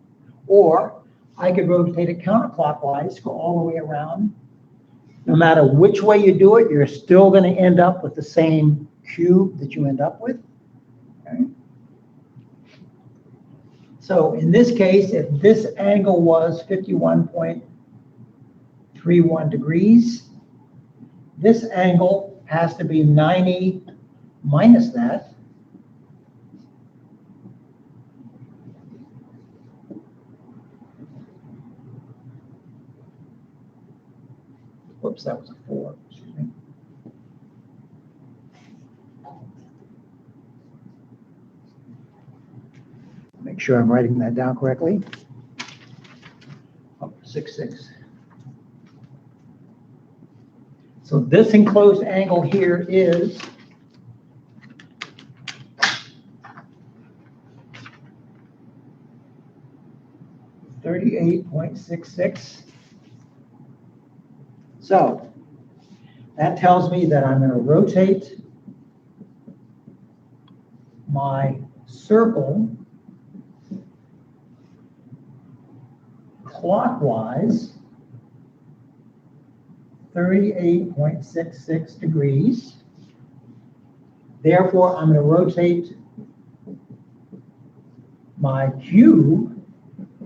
Speaker 1: or I could rotate it counterclockwise to go all the way around. No matter which way you do it, you're still going to end up with the same cube that you end up with. Okay. So in this case, if this angle was 51.31 degrees, this angle has to be 90 minus that. Whoops, that was a 4. Excuse me. Make sure I'm writing that down correctly. Oh, 6. So this enclosed angle here is 38.66. So that tells me that I'm going to rotate my circle clockwise 38.66 degrees. Therefore, I'm going to rotate my cube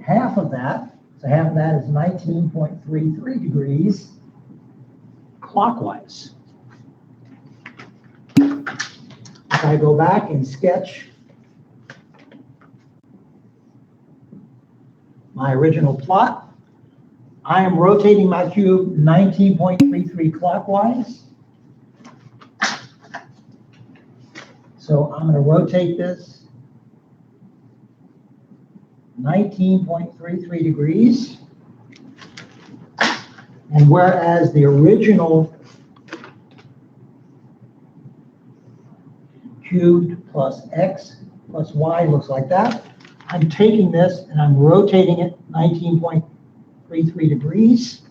Speaker 1: half of that. So half of that is 19.33 degrees clockwise. If I go back and sketch my original plot, I am rotating my cube 19.33 clockwise. So I'm going to rotate this 19.33 degrees. And whereas the original cubed plus x plus y looks like that, I'm taking this and I'm rotating it 19.33 degrees.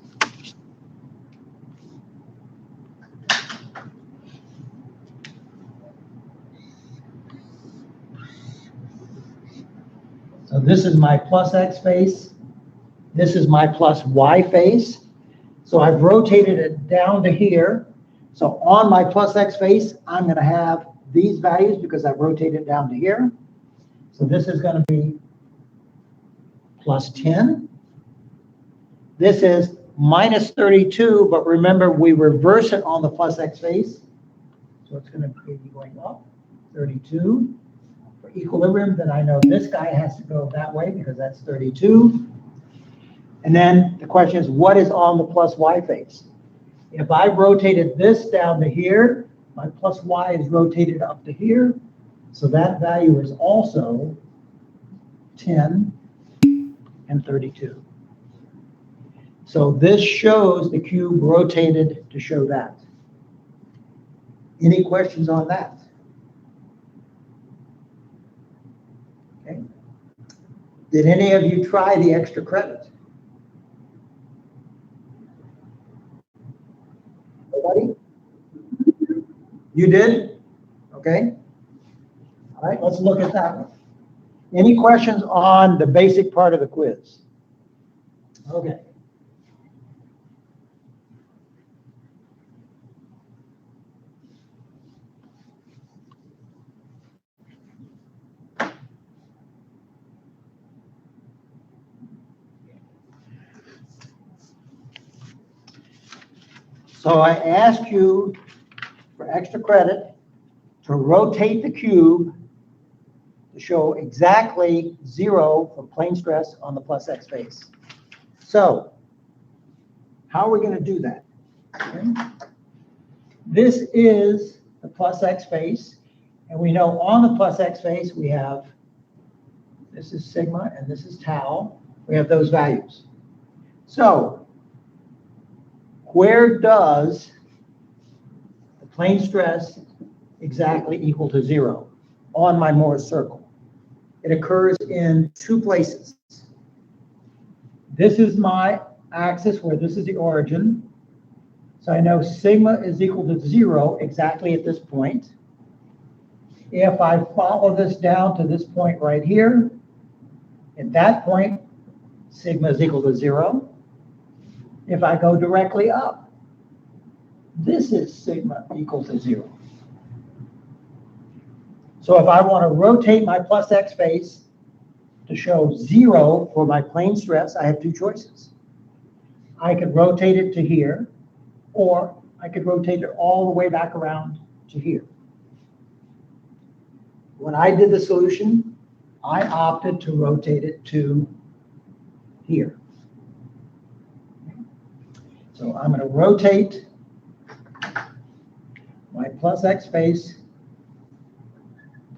Speaker 1: So this is my plus x face. This is my plus y face. So I've rotated it down to here. So on my plus x face, I'm going to have these values because I've rotated it down to here. So this is going to be plus 10. This is minus 32, but remember we reverse it on the plus x face. So it's going to be going up 32. For equilibrium, then I know this guy has to go that way because that's 32. And then the question is, what is on the plus y face? If I rotated this down to here, my plus y is rotated up to here. So that value is also 10 and 32. So this shows the cube rotated to show that. Any questions on that? Okay. Did any of you try the extra credit? Nobody? You did? Okay. All right, let's look at that one. Any questions on the basic part of the quiz? Okay. So I ask you for extra credit to rotate the cube to show exactly 0 for plane stress on the plus x face. So how are we going to do that? Okay. This is the plus x face, and we know on the plus x face we have, this is sigma and this is tau. We have those values. So where does the plane stress exactly equal to 0 on my Morse circle? It occurs in 2 places. This is my axis where this is the origin. So I know sigma is equal to 0 exactly at this point. If I follow this down to this point right here, at that point, sigma is equal to 0. If I go directly up, this is sigma equal to 0. So if I want to rotate my plus x face to show 0 for my plane stress, I have 2 choices. I could rotate it to here, or I could rotate it all the way back around to here. When I did the solution, I opted to rotate it to here. So I'm going to rotate my plus x face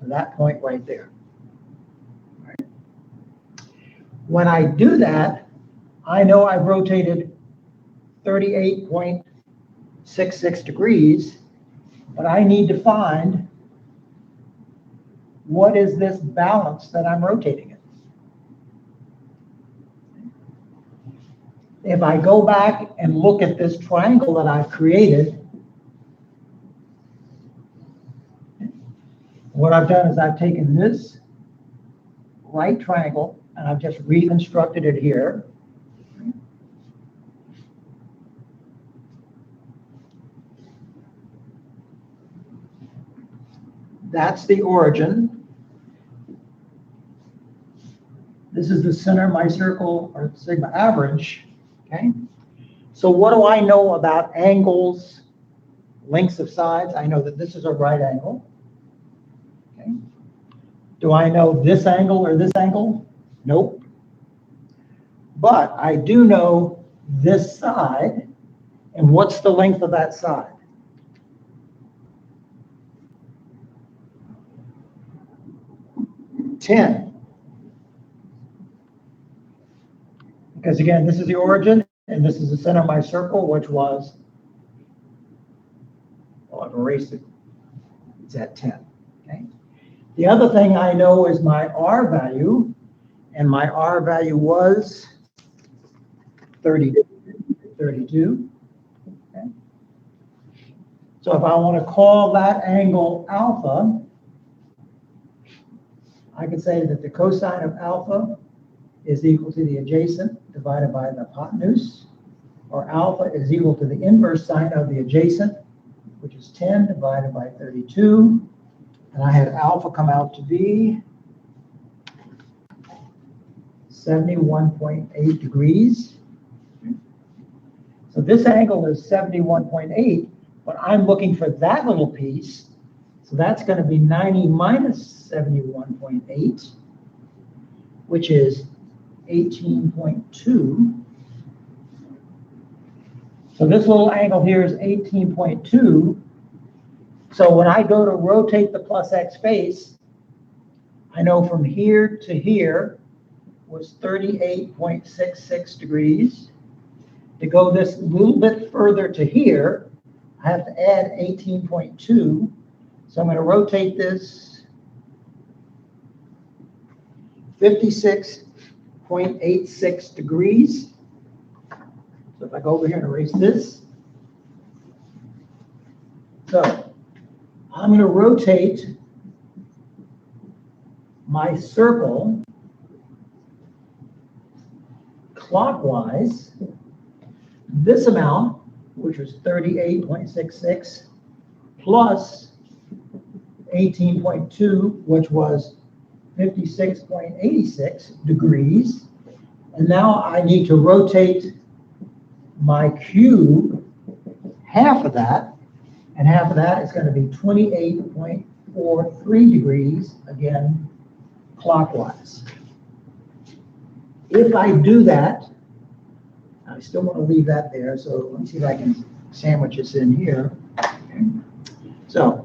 Speaker 1: to that point right there. Right. When I do that, I know I've rotated 38.66 degrees, but I need to find what is this balance that I'm rotating it. If I go back and look at this triangle that I've created, what I've done is I've taken this right triangle and I've just reconstructed it here. That's the origin. This is the center of my circle, or sigma average, okay? So what do I know about angles, lengths of sides? I know that this is a right angle, okay? Do I know this angle or this angle? Nope. But I do know this side, and what's the length of that side? $10. Because again, this is the origin, and this is the center of my circle, which was, well, I've erased it. It's at 10, okay? The other thing I know is my R value, and my R value was 32. Okay? So if I want to call that angle alpha, I could say that the cosine of alpha is equal to the adjacent divided by the hypotenuse, or alpha is equal to the inverse sine of the adjacent, which is 10 divided by 32. And I had alpha come out to be 71.8 degrees. So this angle is 71.8, but I'm looking for that little piece. So that's going to be 90 minus 71.8, which is 18.2. So this little angle here is 18.2. So when I go to rotate the plus x face, I know from here to here was 38.66 degrees. To go this little bit further to here, I have to add 18.2. So I'm going to rotate this 56.86 degrees. So if I go over here and erase this, so I'm going to rotate my circle clockwise this amount, which was 38.66, plus 18.2, which was 56.86 degrees. And now I need to rotate my cube half of that, and half of that is going to be 28.43 degrees, again, clockwise. If I do that, I still want to leave that there, so let me see if I can sandwich this in here. Okay. So,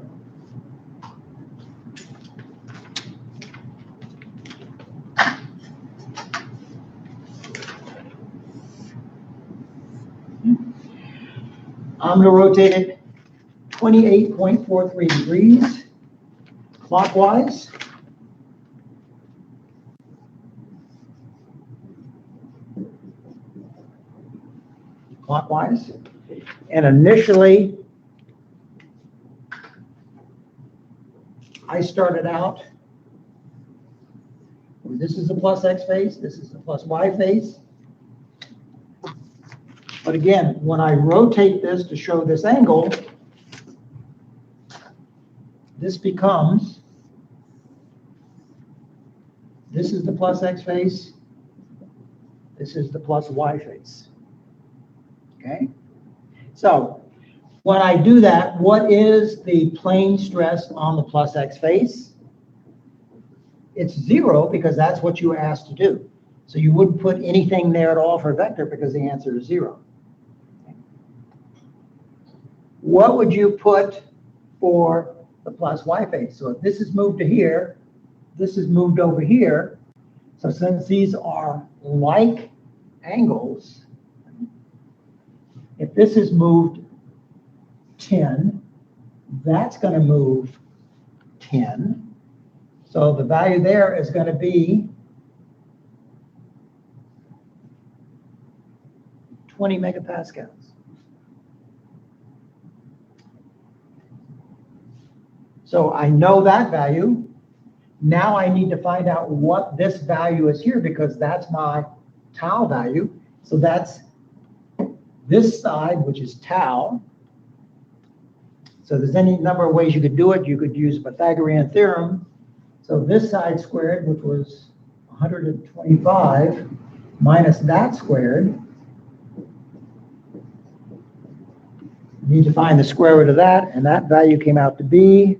Speaker 1: I'm going to rotate it 28.43 degrees clockwise. Clockwise. And initially, I started out, this is the plus X face, this is the plus Y face. But again, when I rotate this to show this angle, this becomes, this is the plus X face, this is the plus Y face. Okay? So, when I do that, what is the plane stress on the plus X face? It's 0 because that's what you were asked to do. So you wouldn't put anything there at all for vector because the answer is 0. What would you put for the plus Y face? So if this is moved to here, this is moved over here. So since these are like angles, if this is moved 10, that's going to move 10. So the value there is going to be 20 megapascals. So I know that value. Now I need to find out what this value is here because that's my tau value. So that's this side, which is tau. So there's any number of ways you could do it. You could use Pythagorean theorem. So this side squared, which was 125, minus that squared. You need to find the square root of that, and that value came out to be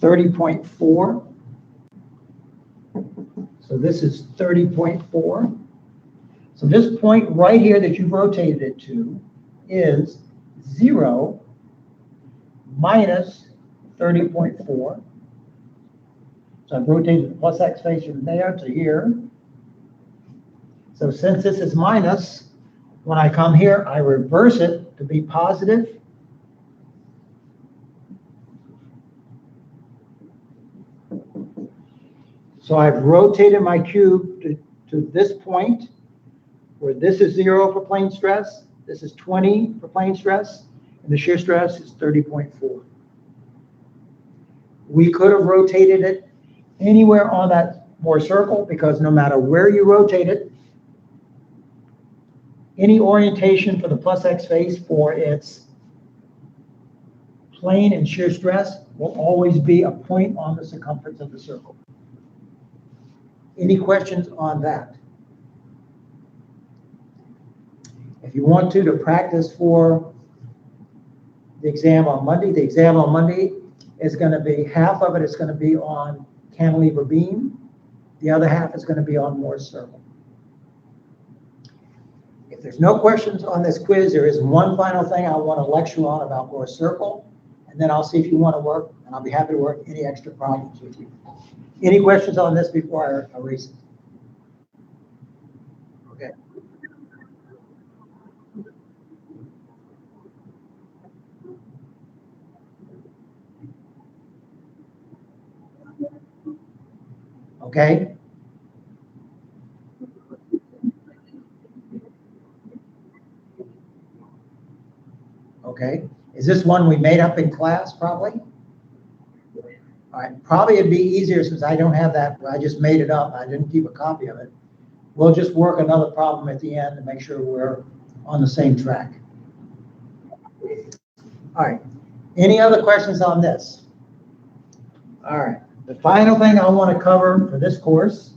Speaker 1: 30.4. So this is 30.4. So this point right here that you've rotated it to is 0 minus 30.4. So I've rotated the plus X face from there to here. So since this is minus, when I come here, I reverse it to be positive. So I've rotated my cube to this point where this is 0 for plane stress, this is 20 for plane stress, and the shear stress is 30.4. We could have rotated it anywhere on that Mohr circle because no matter where you rotate it, any orientation for the plus X face for its plane and shear stress will always be a point on the circumference of the circle. Any questions on that? If you want to practice for the exam on Monday is going to be, half of it is going to be on cantilever beam. The other half is going to be on Mohr's circle. If there's no questions on this quiz, there is one final thing I want to lecture on about Mohr's circle, and then I'll see if you want to work, and I'll be happy to work any extra problems with you. Any questions on this before I erase it? Okay. Okay. Okay. Is this one we made up in class, probably? All right. Probably it'd be easier since I don't have that. I just made it up. I didn't keep a copy of it. We'll just work another problem at the end to make sure we're on the same track. All right. Any other questions on this? All right. The final thing I want to cover for this course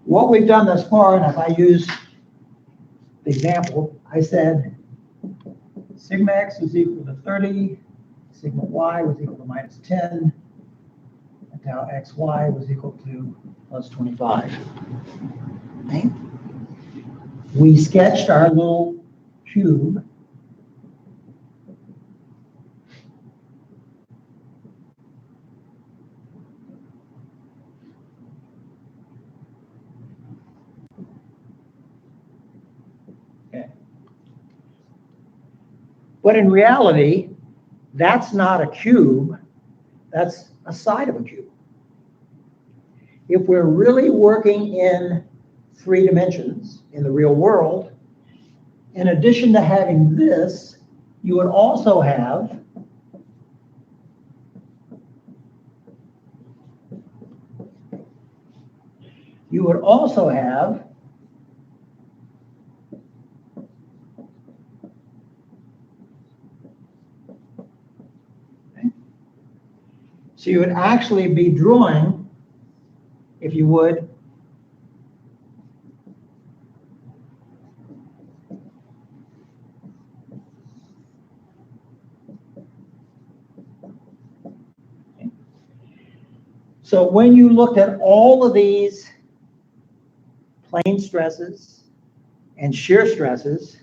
Speaker 1: what we've done thus far, and if I use the example, I said sigma x was equal to 30, sigma y was equal to minus 10, and tau xy was equal to plus 25. Okay? We sketched our little cube. But in reality, that's not a cube, that's a side of a cube. If we're really working in 3 dimensions in the real world, in addition to having this, you would also have so you would actually be drawing, if you would, so when you looked at all of these plane stresses and shear stresses,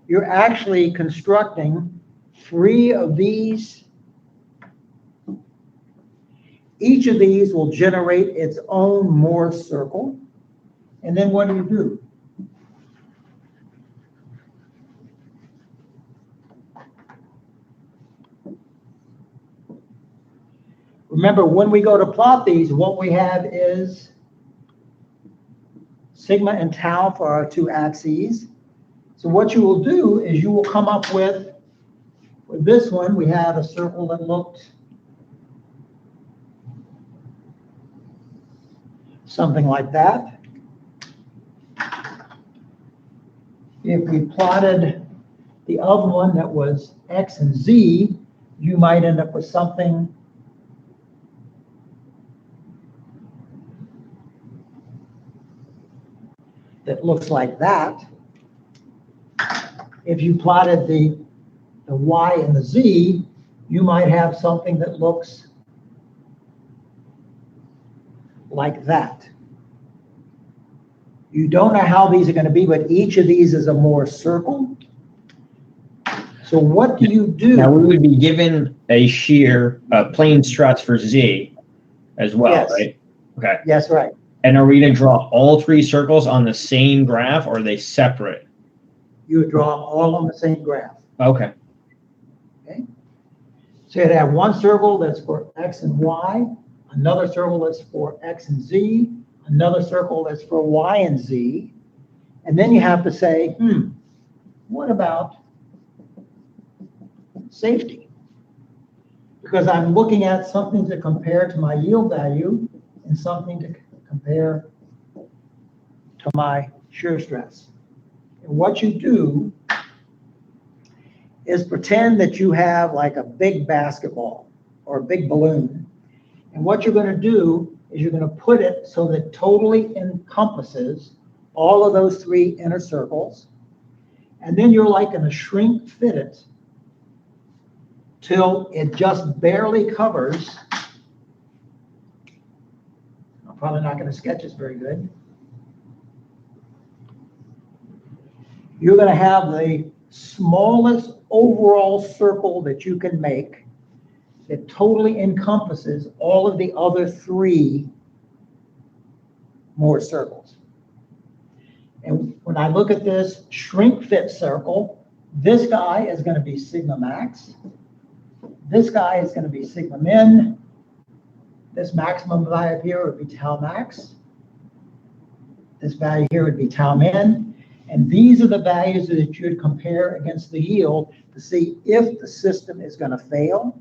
Speaker 1: you're actually constructing 3 of these. Each of these will generate its own Morse circle. And then what do? Remember, when we go to plot these, what we have is sigma and tau for our 2 axes. So what you will do is you will come up with this one, we had a circle that looked something like that. If we plotted the other one that was x and z, you might end up with something that looks like that. If you plotted the y and the z, you might have something that looks like that. You don't know how these are going to be, but each of these is a Morse circle. So what do you do?
Speaker 4: Now we would be given a shear, plane struts for Z as well,
Speaker 1: Yes.
Speaker 4: right? Okay.
Speaker 1: Yes, right.
Speaker 4: And are we going to draw all 3 circles on the same graph, or are they separate?
Speaker 1: You would draw them all on the same graph.
Speaker 4: Okay.
Speaker 1: So you'd have one circle that's for x and y, another circle that's for x and z, another circle that's for y and z, and then you have to say, what about safety? Because I'm looking at something to compare to my yield value and something to compare to my shear stress. And what you do is pretend that you have like a big basketball or a big balloon. And what you're going to do is you're going to put it so that it totally encompasses all of those 3 inner circles. And then you're like going to shrink fit it till it just barely covers. I'm probably not going to sketch this very good. You're going to have the smallest overall circle that you can make that totally encompasses all of the other 3 Morse circles. And when I look at this shrink fit circle, this guy is going to be sigma max. This guy is going to be sigma min. This maximum value here would be tau max. This value here would be tau min. And these are the values that you'd compare against the yield to see if the system is going to fail.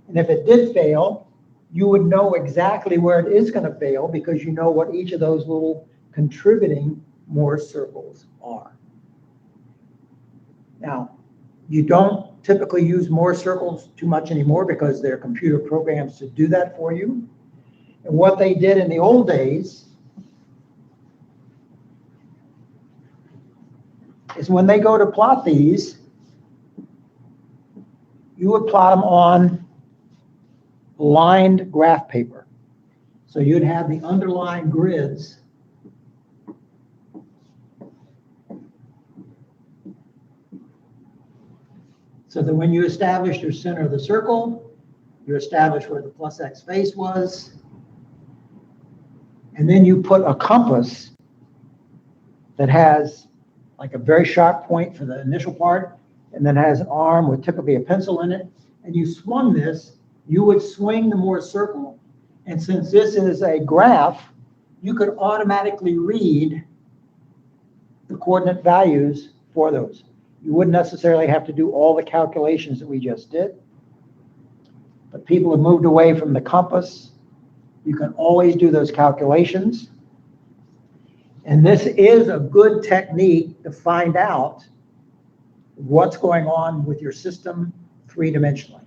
Speaker 1: And if it did fail, you would know exactly where it is going to fail because you know what each of those little contributing Morse circles are. Now, you don't typically use Morse circles too much anymore because there are computer programs to do that for you. And what they did in the old days is when they go to plot these, you would plot them on lined graph paper. So you'd have the underlying grids. So that when you establish your center of the circle, you establish where the plus X face was, and then you put a compass that has like a very sharp point for the initial part, and then has an arm with typically a pencil in it, and you swung this, you would swing the Morse circle, and since this is a graph, you could automatically read the coordinate values for those. You wouldn't necessarily have to do all the calculations that we just did, but people have moved away from the compass. You can always do those calculations. And this is a good technique to find out what's going on with your system three-dimensionally.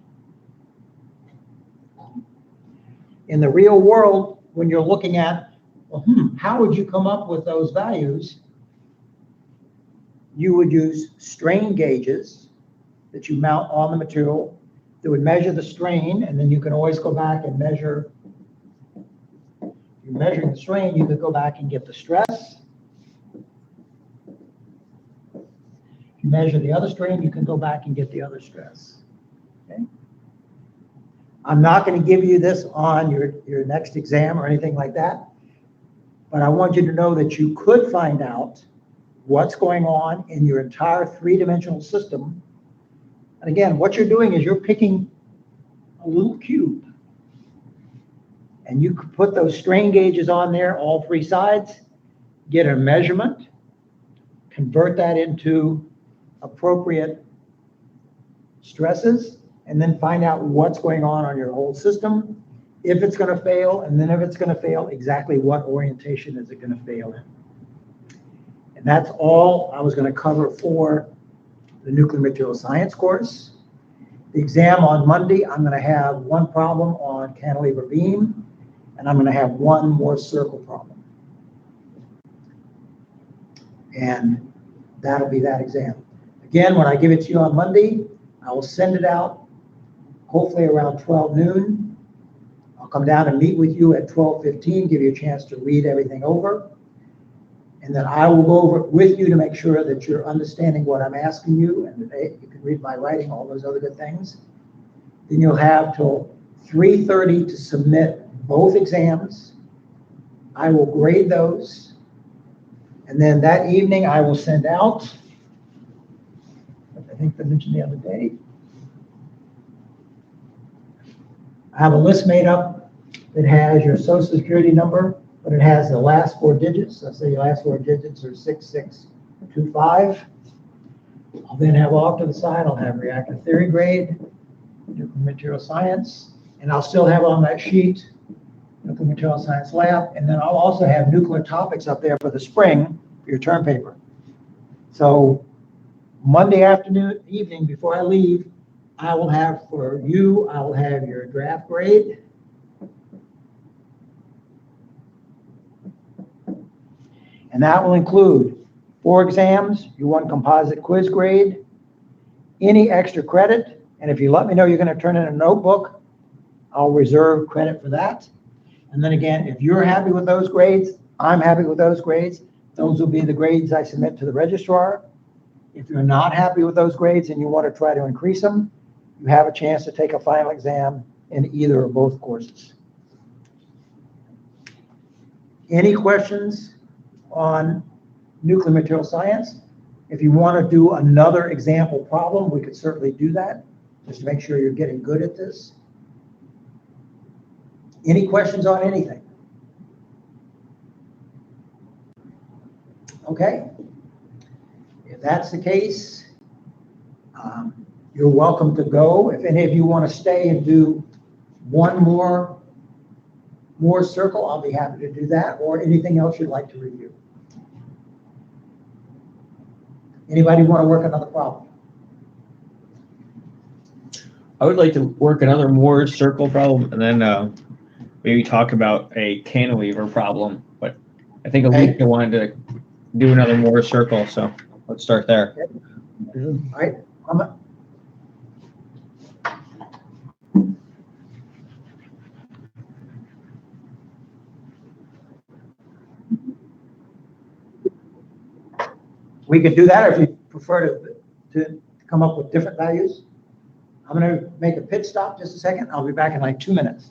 Speaker 1: In the real world, when you're looking at, well, how would you come up with those values? You would use strain gauges that you mount on the material that would measure the strain, and then you can always go back and measure. If you're measuring the strain, you could go back and get the stress. If you measure the other strain, you can go back and get the other stress. Okay? I'm not going to give you this on your next exam or anything like that, but I want you to know that you could find out what's going on in your entire three-dimensional system. And again, what you're doing is you're picking a little cube, and you could put those strain gauges on there, all three sides, get a measurement, convert that into appropriate stresses, and then find out what's going on your whole system, if it's going to fail, and then if it's going to fail, exactly what orientation is it going to fail in. And that's all I was going to cover for the nuclear material science course. The exam on Monday, I'm going to have one problem on cantilever beam, and I'm going to have one more circle problem. And that'll be that exam. Again, when I give it to you on Monday, I will send it out hopefully around 12 noon. I'll come down and meet with you at 12:15, give you a chance to read everything over. And then I will go over it with you to make sure that you're understanding what I'm asking you, and that you can read my writing, all those other good things. Then you'll have till 3:30 to submit both exams. I will grade those. And then that evening I will send out, I think I mentioned the other day, I have a list made up that has your social security number, but it has the last four digits. Let's say your last four digits are 6625. I'll then have off to the side, I'll have reactor theory grade, nuclear material science, and I'll still have on that sheet nuclear material science lab, and then I'll also have nuclear topics up there for the spring for your term paper. So Monday evening before I leave, I will have for you, I will have your draft grade. And that will include 4 exams, your 1 composite quiz grade, any extra credit, and if you let me know you're going to turn in a notebook, I'll reserve credit for that. And then again, if you're happy with those grades, I'm happy with those grades. Those will be the grades I submit to the registrar. If you're not happy with those grades and you want to try to increase them, you have a chance to take a final exam in either or both courses. Any questions on nuclear material science? If you want to do another example problem, we could certainly do that, just to make sure you're getting good at this. Any questions on anything? Okay. If that's the case, you're welcome to go. If any of you want to stay and do one more circle, I'll be happy to do that, or anything else you'd like to review. Anybody want to work another problem?
Speaker 4: I would like to work another more circle problem, and then maybe talk about a cantilever problem. But I think Alicia wanted to do another more circle, so let's start there.
Speaker 1: All right. We could do that, or if you prefer to come up with different values. I'm going to make a pit stop just a second. I'll be back in like 2 minutes.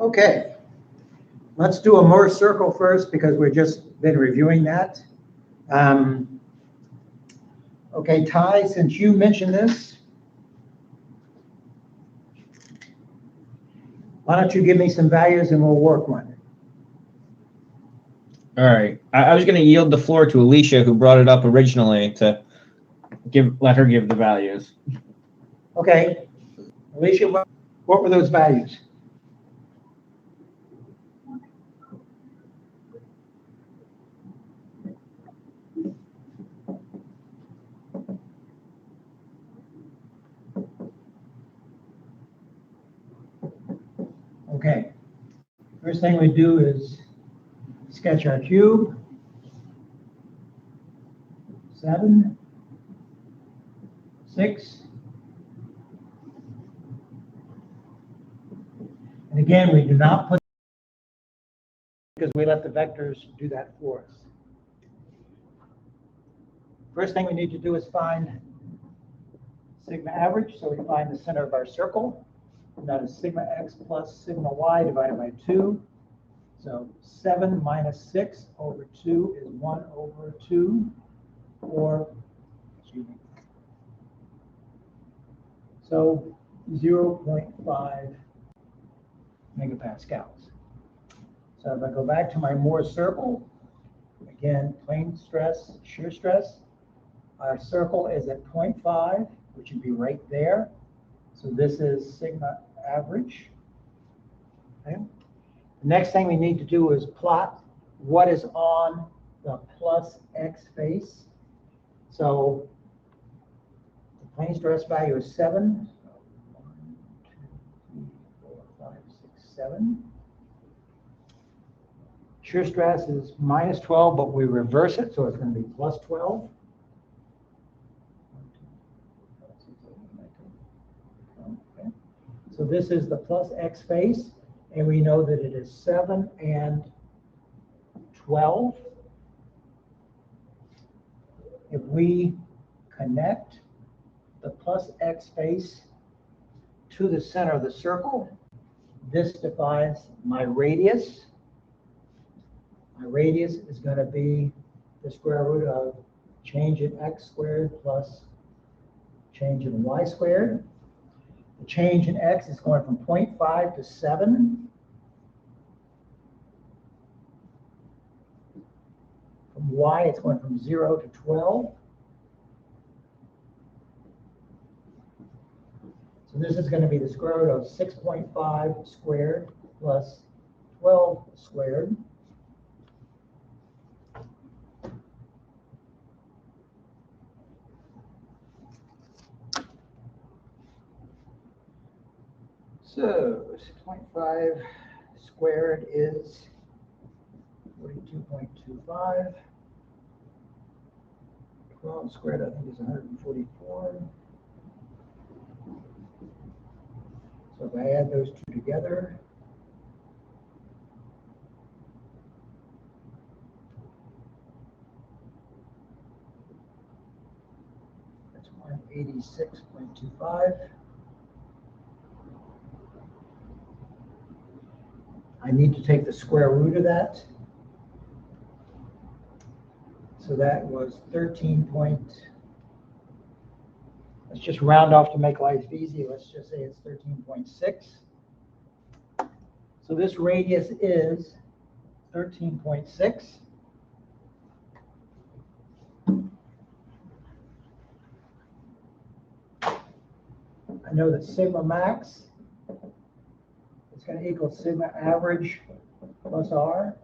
Speaker 1: Okay, let's do a Mohr circle first because we've just been reviewing that. Okay, Ty, since you mentioned this, why don't you give me some values and we'll work one.
Speaker 4: All right. I was going to yield the floor to Alicia, who brought it up originally, to let her give the values.
Speaker 1: Okay, Alicia, what were those values? Okay, first thing we do is sketch our cube. 7, 6. And again, we do not put because we let the vectors do that for us. First thing we need to do is find sigma average. So we find the center of our circle. And that is sigma x plus sigma y divided by 2. So 7 minus 6 over 2 is 1 over 2, or, excuse me. So 0.5 megapascals. So if I go back to my Mohr circle, again, plane stress, shear stress, our circle is at 0.5, which would be right there. So this is sigma average. Okay. The next thing we need to do is plot what is on the plus x face. So the plane stress value is 7. So 1, 2, 3, 4, 5, 6, 7. shear stress is minus 12, but we reverse it, so it's going to be plus 12. Okay. So this is the plus X face, and we know that it is 7 and 12. If we connect the plus X face to the center of the circle, this defines my radius. My radius is going to be the square root of change in x squared plus change in y squared. The change in x is going from 0.5 to 7. From y, it's going from 0 to 12. So this is going to be the square root of 6.5 squared plus 12 squared. So 6.5 squared is 42.25. 12 squared, I think, is 144. So if I add those two together, that's 186.25. I need to take the square root of that. So that was 13 point, let's just round off to make life easy. Let's just say it's 13.6. So this radius is 13.6. I know that sigma max is going to equal sigma average plus R.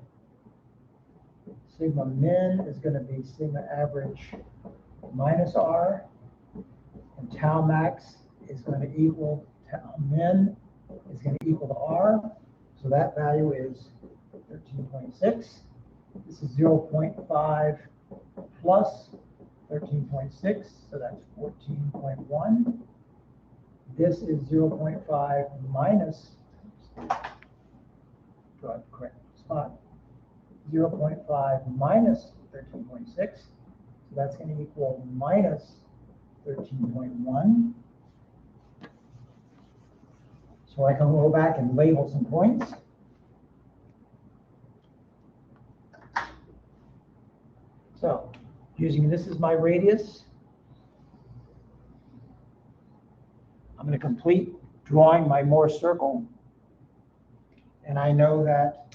Speaker 1: Sigma min is going to be sigma average minus R. And tau max is going to equal tau min is going to equal to R. So that value is 13.6. This is 0.5 plus 13.6, so that's 14.1. This is 0.5 minus, draw the correct spot, 0.5 minus 13.6, so that's going to equal minus 13.1. So I can go back and label some points. So using this as my radius, I'm going to complete drawing my Mohr circle. And I know that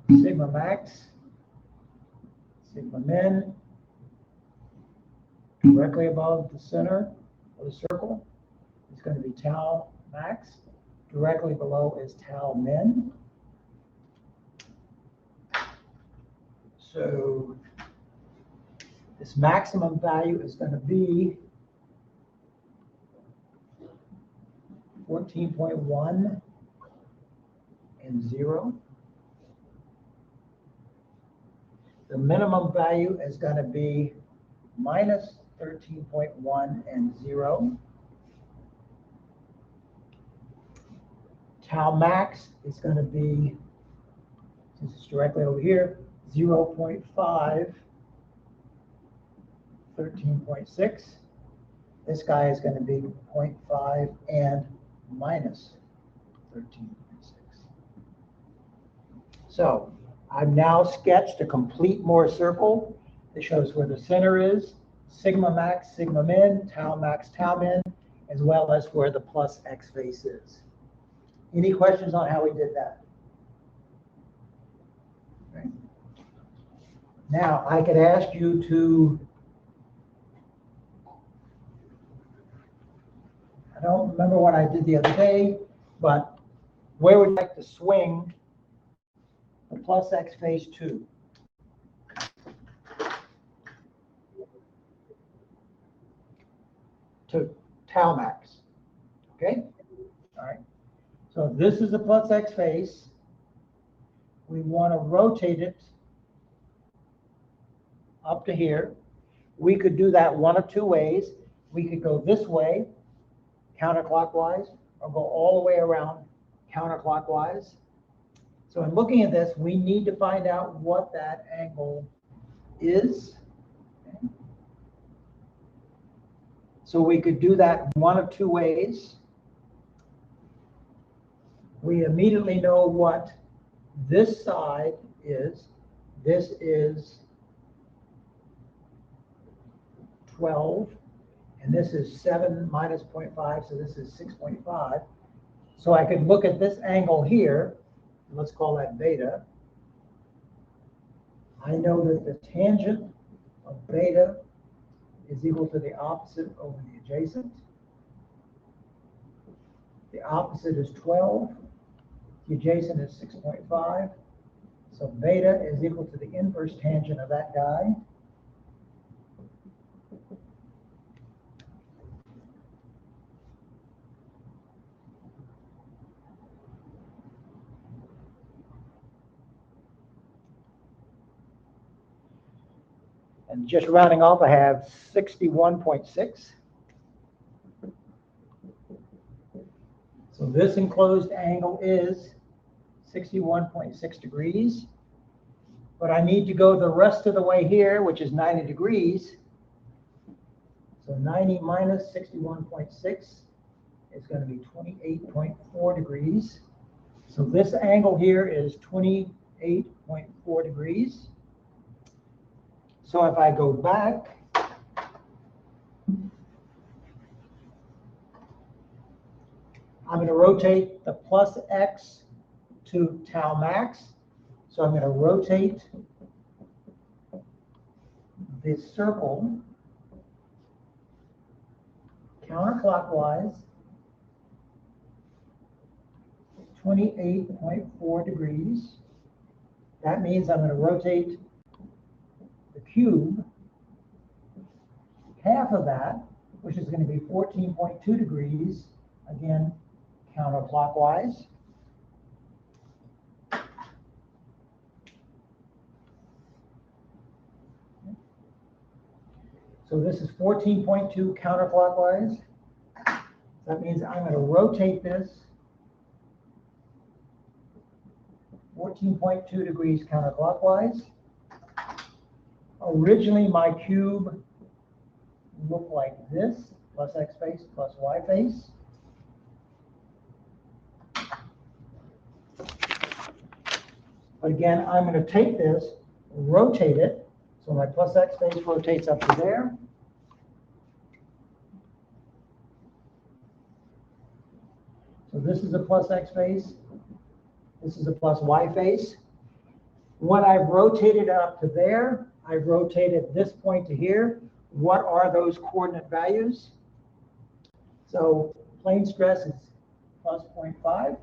Speaker 1: sigma max, sigma min, directly above the center of the circle is going to be tau max. Directly below is tau min. So this maximum value is going to be 14.1 and 0. The minimum value is going to be minus 13.1 and 0. Tau max is going to be, since it's directly over here, 0.5, 13.6. This guy is going to be 0.5 and minus 13.6. So I've now sketched a complete Mohr circle that shows where the center is, sigma max, sigma min, tau max, tau min, as well as where the plus X face is. Any questions on how we did that? Okay. Now I could ask you to, I don't remember what I did the other day, but where would you like to swing the plus X face to? To tau max. Okay? All right. So this is the plus X face. We want to rotate it up to here. We could do that one of two ways. We could go this way, counterclockwise, or go all the way around counterclockwise. So in looking at this, we need to find out what that angle is. So we could do that one of two ways. We immediately know what this side is. This is 12, and this is 7 minus 0.5, so this is 6.5. So I could look at this angle here, let's call that beta. I know that the tangent of beta is equal to the opposite over the adjacent. The opposite is 12. The adjacent is 6.5. So beta is equal to the inverse tangent of that guy. And just rounding off, I have 61.6. So this enclosed angle is 61.6 degrees. But I need to go the rest of the way here, which is 90 degrees. So 90 minus 61.6 is going to be 28.4 degrees. So this angle here is 28.4 degrees. So if I go back, I'm going to rotate the plus X to tau max. So I'm going to rotate this circle counterclockwise 28.4 degrees. That means I'm going to rotate the cube half of that, which is going to be 14.2 degrees, again, counterclockwise. So this is 14.2 counterclockwise. That means I'm going to rotate this 14.2 degrees counterclockwise. Originally, my cube looked like this, plus X face plus Y face. But again, I'm going to take this, rotate it, so my plus X face rotates up to there. So this is a plus X face. This is a plus Y face. When I've rotated up to there, I've rotated this point to here. What are those coordinate values? So plane stress is plus 0.5.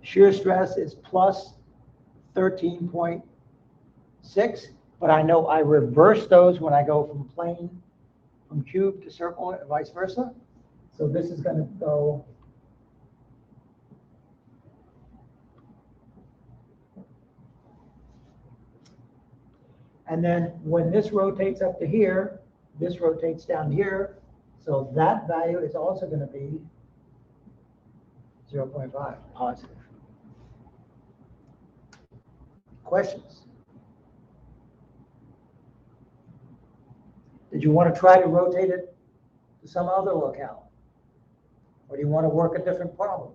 Speaker 1: Shear stress is plus 13.6. But I know I reverse those when I go from plane, from cube to circle, and vice versa. So this is going to go and then when this rotates up to here, this rotates down here. So that value is also going to be 0.5 positive. Questions? Did you want to try to rotate it to some other locale? Or do you want to work a different problem?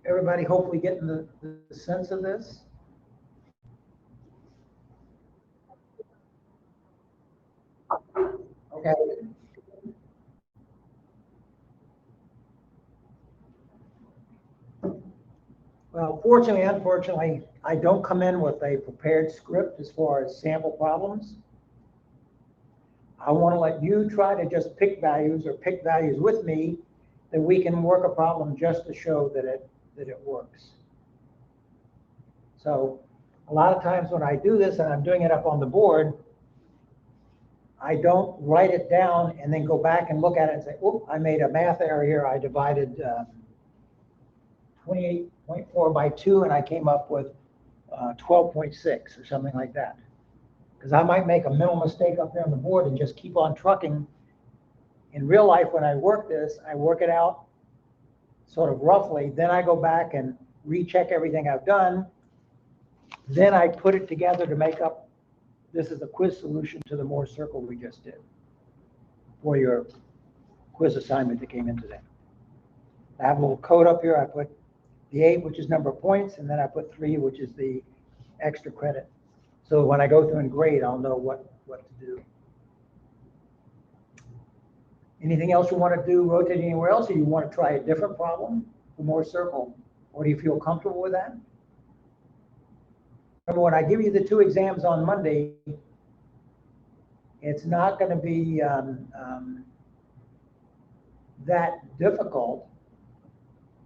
Speaker 1: Everybody hopefully getting the sense of this? Okay. Well, fortunately, unfortunately, I don't come in with a prepared script as far as sample problems. I want to let you try to just pick values or pick values with me that we can work a problem just to show that it works. So a lot of times when I do this and I'm doing it up on the board, I don't write it down and then go back and look at it and say, oh, I made a math error here. I divided 28.4 by 2 and I came up with 12.6 or something like that. Because I might make a mental mistake up there on the board and just keep on trucking. In real life, when I work this, I work it out sort of roughly. Then I go back and recheck everything I've done. Then I put it together to make up, this is a quiz solution to the Moore circle we just did for your quiz assignment that came in today. I have a little code up here. I put the 8, which is number of points, and then I put 3, which is the extra credit. So when I go through and grade, I'll know what to do. Anything else you want to do, rotate anywhere else, or you want to try a different problem for Moore circle? Or do you feel comfortable with that? Remember, when I give you the 2 exams on Monday, it's not going to be that difficult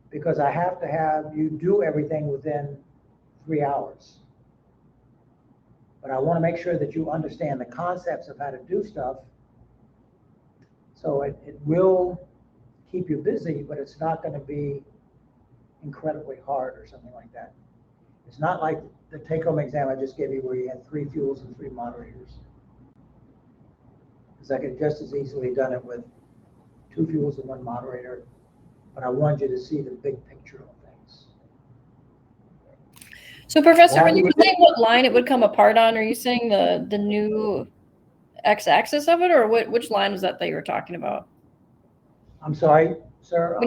Speaker 1: because I have to have you do everything within 3 hours. But I want to make sure that you understand the concepts of how to do stuff. So it will keep you busy, but it's not going to be incredibly hard or something like that. It's not like the take-home exam I just gave you where you had 3 fuels and 3 moderators. Because I could just as easily done it with 2 fuels and 1 moderator, but I want you to see the big picture of things.
Speaker 6: So Professor, when you were saying what line it would come apart on, are you saying the new x-axis of it, or which line was that you were talking about?
Speaker 1: I'm sorry, sir.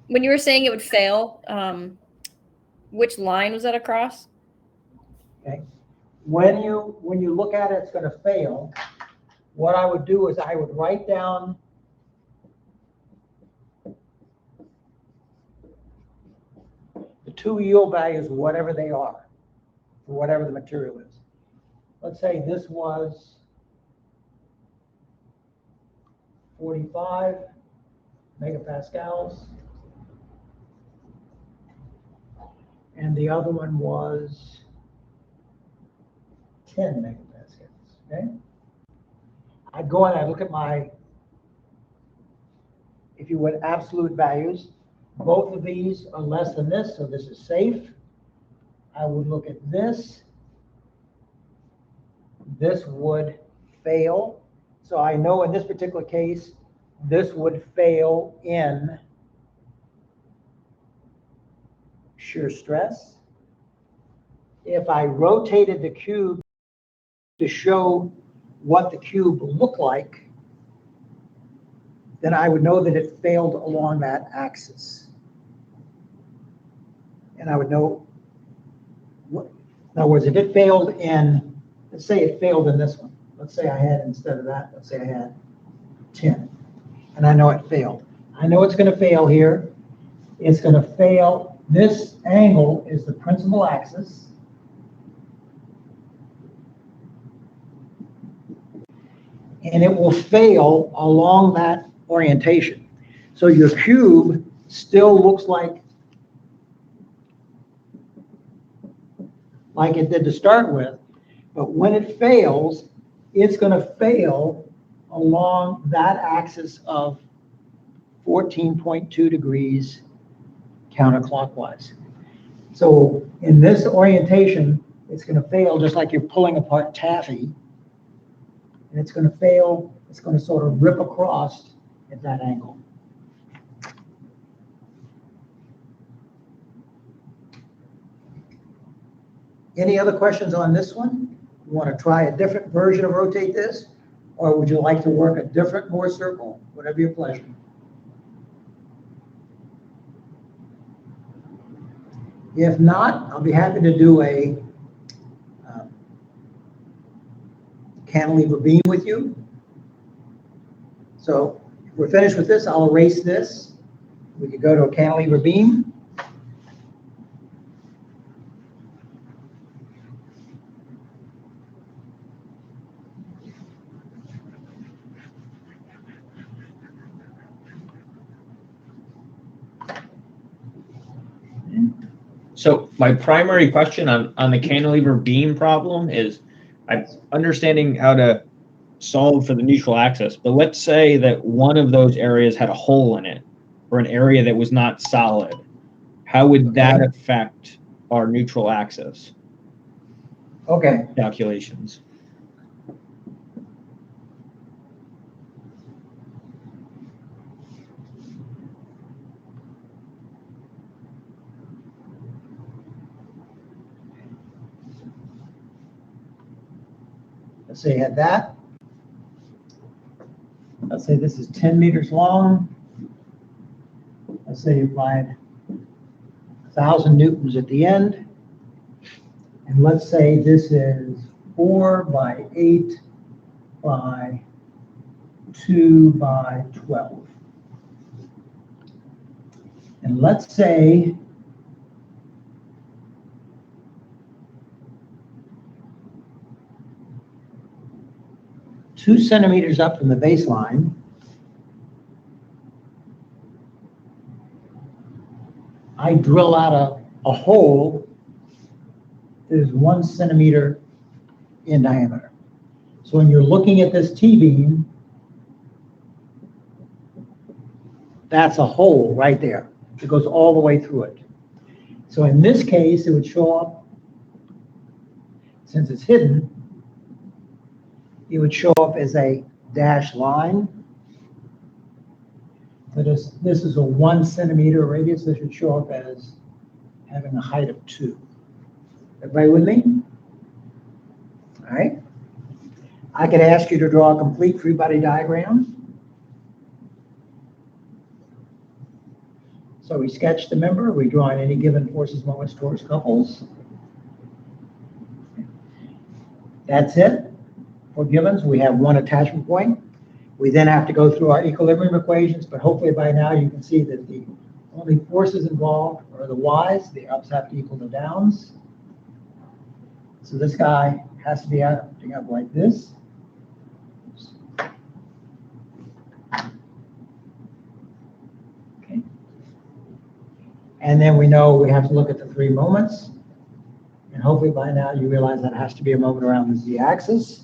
Speaker 6: When you were saying it would fail, which line was that across?
Speaker 1: Okay. When you look at it, it's going to fail. What I would do is I would write down the 2 yield values, whatever they are, for whatever the material is. Let's say this was 45 megapascals, and the other one was 10 megapascals, okay? I'd go and I'd look at my, if you would, absolute values. Both of these are less than this, so this is safe. I would look at this. This would fail. So I know in this particular case, this would fail in shear stress. If I rotated the cube to show what the cube looked like, then I would know that it failed along that axis. And I would know what, in other words, if it failed in, let's say it failed in this one. Let's say I had, instead of that, let's say I had 10. And I know it failed. I know it's going to fail here. It's going to fail. This angle is the principal axis. And it will fail along that orientation. So your cube still looks like it did to start with, but when it fails, it's going to fail along that axis of 14.2 degrees counterclockwise. So in this orientation, it's going to fail just like you're pulling apart taffy. And it's going to fail, it's going to sort of rip across at that angle. Any other questions on this one? You want to try a different version of rotate this? Or would you like to work a different Moore circle? Whatever your pleasure. If not, I'll be happy to do a cantilever beam with you. So if we're finished with this, I'll erase this. We could go to a cantilever beam.
Speaker 4: So my primary question on the cantilever beam problem is I'm understanding how to solve for the neutral axis, but let's say that one of those areas had a hole in it, or an area that was not solid. How would that affect our neutral axis
Speaker 1: Okay,
Speaker 4: calculations?
Speaker 1: let's say you had that. Let's say this is 10 meters long. Let's say you applied 1,000 newtons at the end. And let's say this is 4 by 8 by 2 by 12. And let's say two centimeters up from the baseline, I drill out a hole that is 1 centimeter in diameter. So when you're looking at this T-beam, that's a hole right there. It goes all the way through it. So in this case, it would show up, since it's hidden, it would show up as a dashed line. But this is a 1 centimeter radius. This should show up as having a height of 2. Everybody with me? All right. I could ask you to draw a complete free body diagram. So we sketch the member. We draw in any given forces, moments, torques, couples. That's it. For givens, we have one attachment point. We then have to go through our equilibrium equations, but hopefully by now you can see that the only forces involved are the y's. The ups have to equal the downs. So this guy has to be acting up like this. Okay. And then we know we have to look at the 3 moments. And hopefully by now you realize that has to be a moment around the z-axis.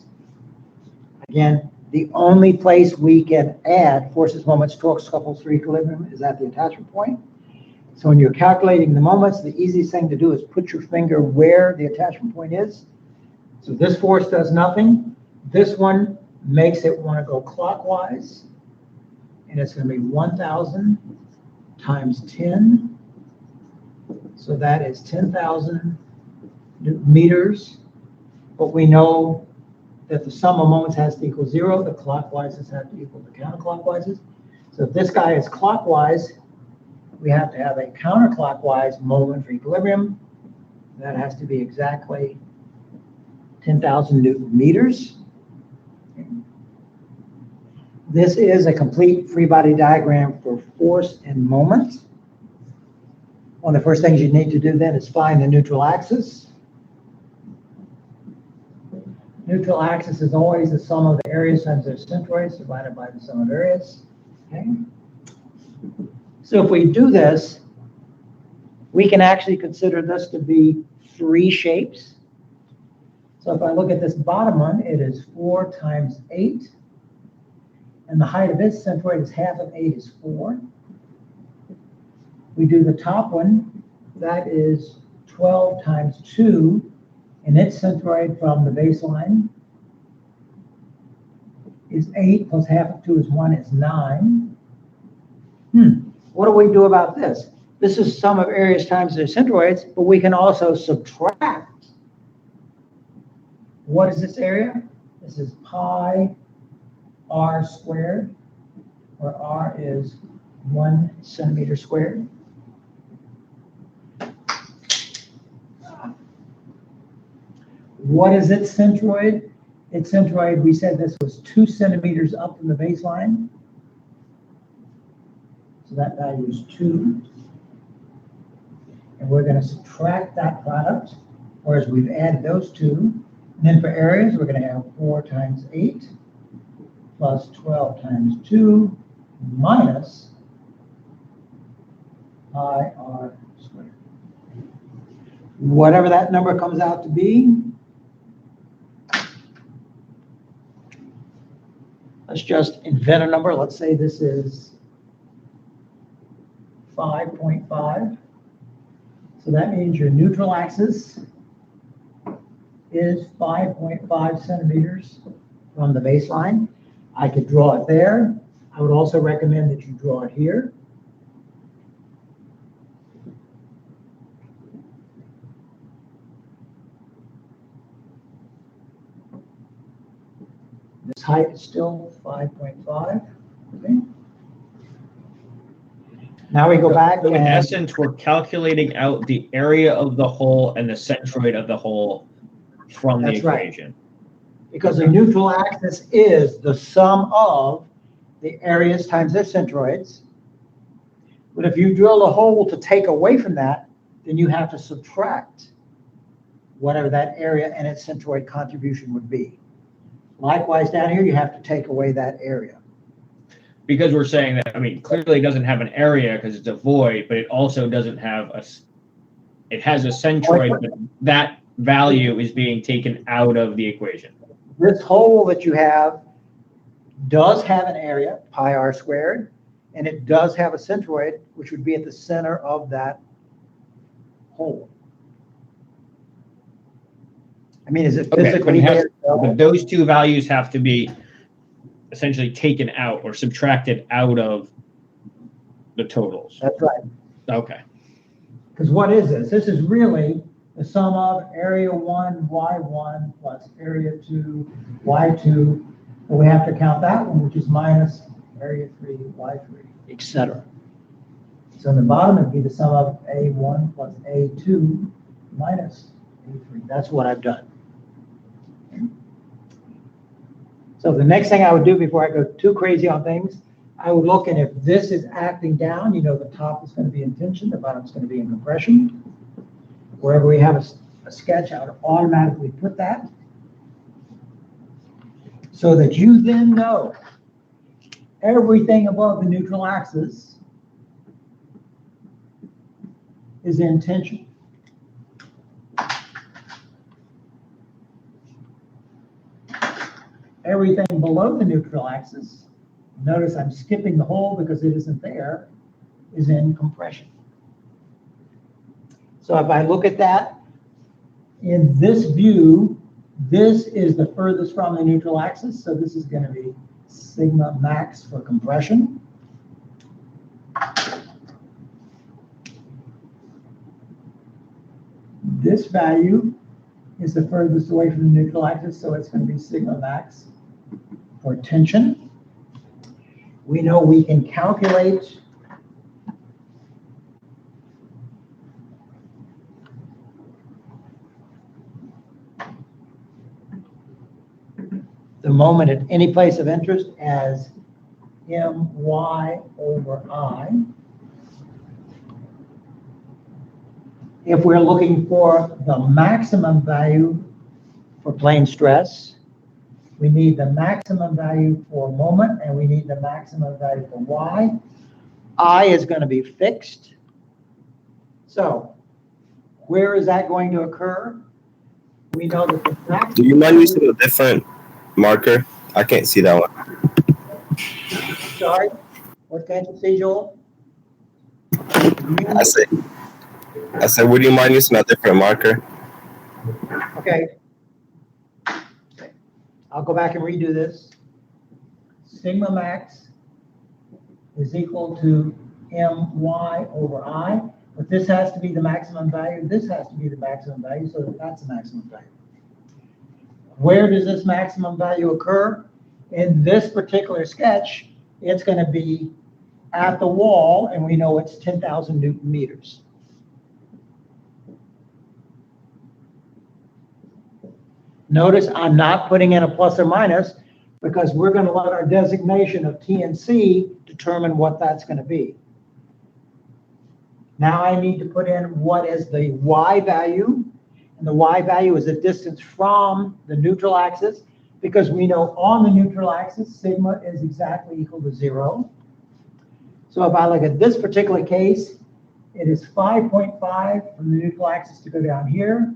Speaker 1: Again, the only place we can add forces, moments, torques, couples for equilibrium is at the attachment point. So when you're calculating the moments, the easiest thing to do is put your finger where the attachment point is. So this force does nothing. This one makes it want to go clockwise. And it's going to be 1,000 times 10. So that is 10,000 meters. But we know that the sum of moments has to equal 0, the clockwises have to equal the counterclockwises. So if this guy is clockwise, we have to have a counterclockwise moment for equilibrium. That has to be exactly 10,000 Newton meters. This is a complete free body diagram for force and moment. One of the first things you need to do then is find the neutral axis. Neutral axis is always the sum of the areas times their centroids divided by the sum of areas. Okay. So if we do this, we can actually consider this to be 3 shapes. So if I look at this bottom one, it is 4 times 8. And the height of its centroid is half of 8 is 4. We do the top one, that is 12 times 2. And its centroid from the baseline is 8 plus half of 2 is 1 is 9. What do we do about this? This is sum of areas times their centroids, but we can also subtract. What is this area? This is pi r squared, where r is 1 centimeter squared. What is its centroid? Its centroid, we said this was 2 centimeters up from the baseline. So that value is 2. And we're going to subtract that product, whereas we've added those 2. And then for areas, we're going to have 4 times 8 plus 12 times 2 minus pi r squared. Whatever that number comes out to be, let's just invent a number. Let's say this is 5.5. So that means your neutral axis is 5.5 centimeters from the baseline. I could draw it there. I would also recommend that you draw it here. This height is still 5.5. Okay. Now we go back
Speaker 4: So in
Speaker 1: and
Speaker 4: essence, we're calculating out the area of the hole and the centroid of the hole from the
Speaker 1: That's right.
Speaker 4: equation.
Speaker 1: because the neutral axis is the sum of the areas times their centroids. But if you drill a hole to take away from that, then you have to subtract whatever that area and its centroid contribution would be. Likewise, down here, you have to take away that area.
Speaker 4: Because we're saying that, I mean, clearly it doesn't have an area because it's a void, but it also doesn't have it has a centroid, but that value is being taken out of the equation.
Speaker 1: This hole that you have does have an area, pi r squared, and it does have a centroid, which would be at the center of that hole. I mean, is it
Speaker 4: Okay,
Speaker 1: physically
Speaker 4: but it has-
Speaker 1: there? No.
Speaker 4: But those two values have to be essentially taken out or subtracted out of the totals.
Speaker 1: That's right.
Speaker 4: Okay.
Speaker 1: Because what is this? This is really the sum of area 1, y1 plus area 2, y2. But we have to count that one, which is minus area 3, y3, etc. So in the bottom, it'd be the sum of a1 plus a2 minus a3. That's what I've done. So the next thing I would do before I go too crazy on things, I would look, and if this is acting down, you know the top is going to be in tension, the bottom's going to be in compression. Wherever we have a sketch, I would automatically put that so that you then know everything above the neutral axis is in tension. Everything below the neutral axis, notice I'm skipping the hole because it isn't there, is in compression. So if I look at that, in this view, this is the furthest from the neutral axis, so this is going to be sigma max for compression. This value is the furthest away from the neutral axis, so it's going to be sigma max for tension. We know we can calculate the moment at any place of interest as my over I. If we're looking for the maximum value for plane stress, we need the maximum value for moment, and we need the maximum value for y. I is going to be fixed. So where is that going to occur? We know that the maximum.
Speaker 7: Do you mind using a different marker? I can't see that one.
Speaker 1: Sorry, what can't you see, Joel?
Speaker 7: I said, would you mind using a different marker?
Speaker 1: Okay. I'll go back and redo this. Sigma max is equal to my over I, but this has to be the maximum value. This has to be the maximum value, so that's the maximum value. Where does this maximum value occur? In this particular sketch, it's going to be at the wall, and we know it's 10,000 Newton meters. Notice I'm not putting in a plus or minus because we're going to let our designation of T and C determine what that's going to be. Now I need to put in what is the Y value, and the Y value is the distance from the neutral axis, because we know on the neutral axis, sigma is exactly equal to 0. So if I look at this particular case, it is 5.5 from the neutral axis to go down here.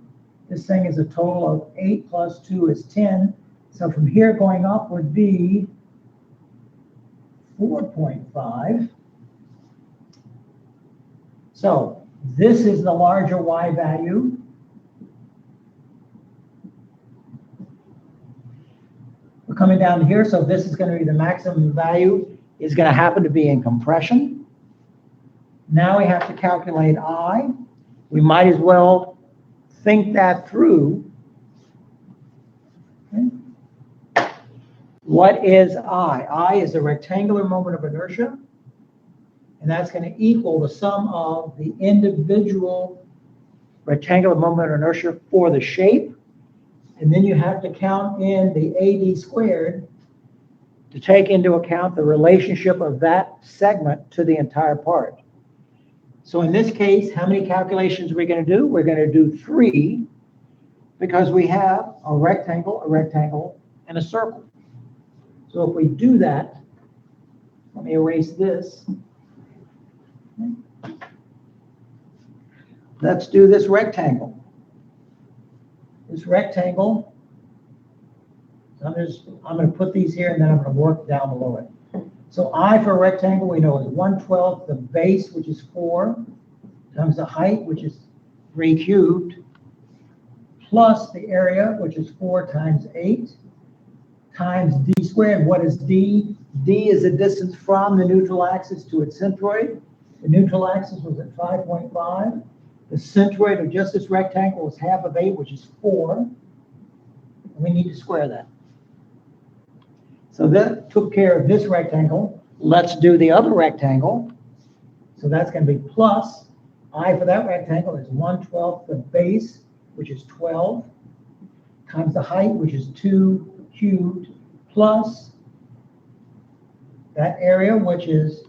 Speaker 1: This thing is a total of 8 plus 2 is 10. So from here going up would be 4.5. So this is the larger Y value. We're coming down here, so this is going to be the maximum value is going to happen to be in compression. Now we have to calculate I. We might as well think that through. Okay. What is I? I is the rectangular moment of inertia, and that's going to equal the sum of the individual rectangular moment of inertia for the shape, and then you have to count in the AD squared to take into account the relationship of that segment to the entire part. So in this case, how many calculations are we going to do? We're going to do 3, because we have a rectangle, and a circle. So if we do that, let me erase this. Let's do this rectangle. This rectangle, I'm going to put these here, and then I'm going to work down below it. So I for a rectangle we know is 1/12 the base, which is 4, times the height, which is 3 cubed, plus the area, which is 4 times 8, times d squared. What is d? D is the distance from the neutral axis to its centroid. The neutral axis was at 5.5. The centroid of just this rectangle is half of 8, which is 4. And we need to square that. So that took care of this rectangle. Let's do the other rectangle. So that's going to be plus, I for that rectangle is 1/12 the base, which is 12, times the height, which is 2 cubed, plus that area, which is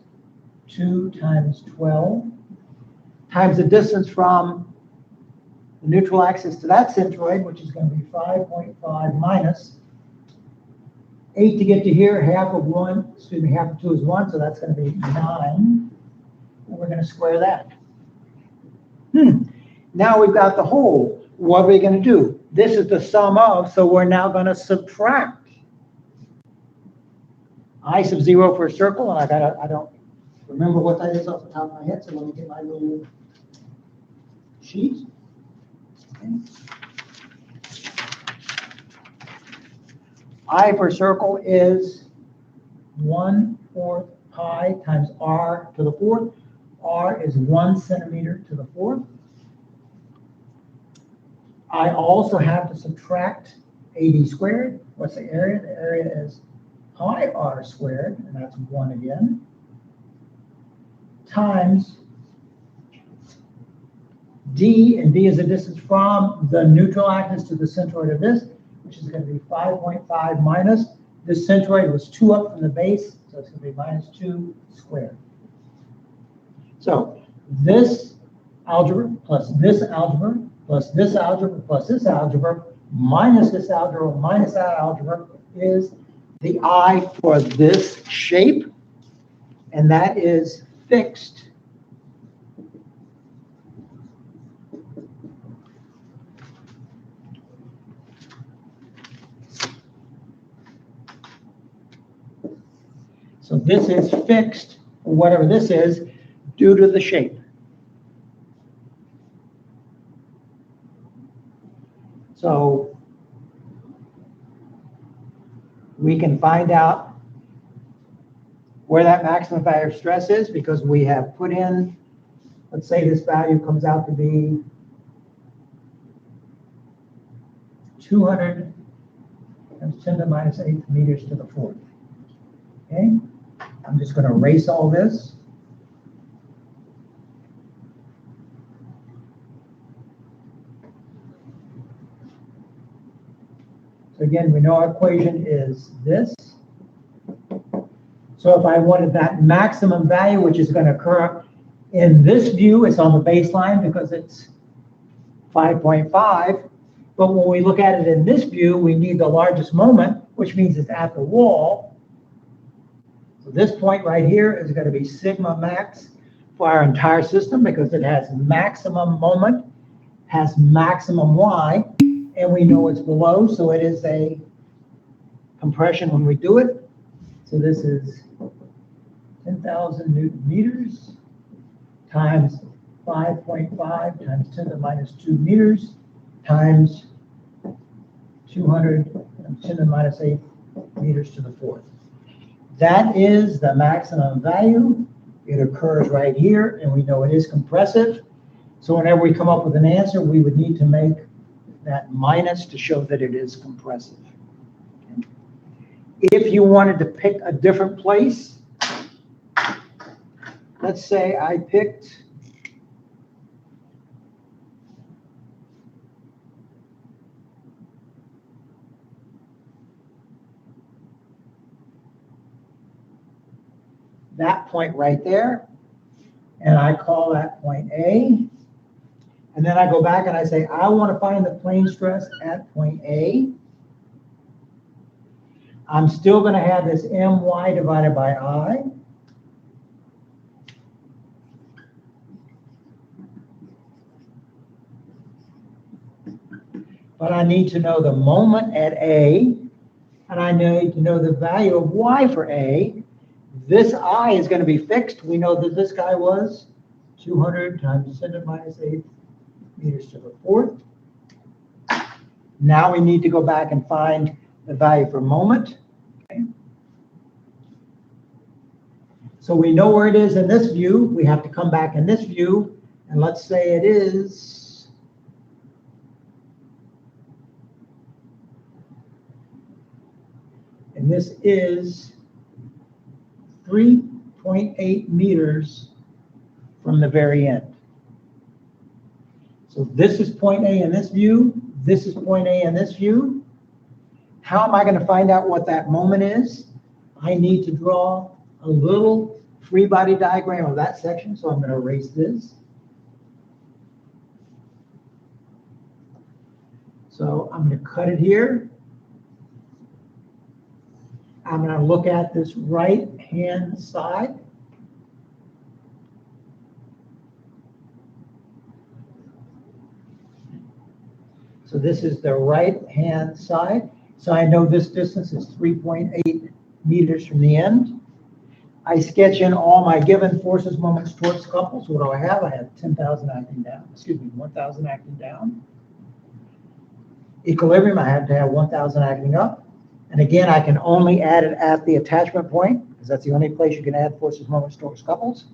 Speaker 1: 2 times 12, times the distance from the neutral axis to that centroid, which is going to be 5.5 minus 8 to get to here, half of 2 is 1, so that's going to be 9. And we're going to square that. Now we've got the whole. What are we going to do? This is the sum of, so we're now going to subtract. I sub 0 for a circle, and I don't remember what that is off the top of my head, so let me get my little sheet. Okay. I for a circle is 1/4 pi times r to the 4th. R is 1 centimeter to the 4th. I also have to subtract AD squared. What's the area? The area is pi r squared, and that's 1 again, times d, and d is the distance from the neutral axis to the centroid of this, which is going to be 5.5 minus, this centroid was 2 up from the base, so it's going to be minus 2 squared. So this algebra plus this algebra plus this algebra plus this algebra minus this algebra minus that algebra is the I for this shape, and that is fixed. So this is fixed, or whatever this is, due to the shape. So we can find out where that maximum value of stress is because we have put in, let's say this value comes out to be 200 times 10 to the minus 8 meters to the 4th. Okay, I'm just going to erase all this. So again, we know our equation is this. So if I wanted that maximum value, which is going to occur in this view, it's on the baseline because it's 5.5. But when we look at it in this view, we need the largest moment, which means it's at the wall. So this point right here is going to be sigma max for our entire system because it has maximum moment, has maximum Y, and we know it's below, so it is a compression when we do it. So this is 10,000 Newton meters times 5.5 times 10 to the minus 2 meters times 200 times 10 to the minus 8 meters to the fourth. That is the maximum value. It occurs right here, and we know it is compressive. So whenever we come up with an answer, we would need to make that minus to show that it is compressive. If you wanted to pick a different place, let's say I picked that point right there, and I call that point A. And then I go back and I say, I want to find the plane stress at point A. I'm still going to have this my divided by I. But I need to know the moment at A, and I need to know the value of y for A. This I is going to be fixed. We know that this guy was 200 times 10 to the minus 8 meters to the fourth. Now we need to go back and find the value for moment. Okay. So we know where it is in this view. We have to come back in this view, and let's say it is and this is 3.8 meters from the very end. So this is point A in this view. This is point A in this view. How am I going to find out what that moment is? I need to draw a little free body diagram of that section. So I'm going to erase this. So I'm going to cut it here. I'm going to look at this right-hand side. So this is the right-hand side. So I know this distance is 3.8 meters from the end. I sketch in all my given forces, moments, torques, couples. What do I have? I have 10,000 acting down. Excuse me, 1,000 acting down. Equilibrium, I have to have 1,000 acting up. And again, I can only add it at the attachment point, because that's the only place you can add forces, moments, torques, couples.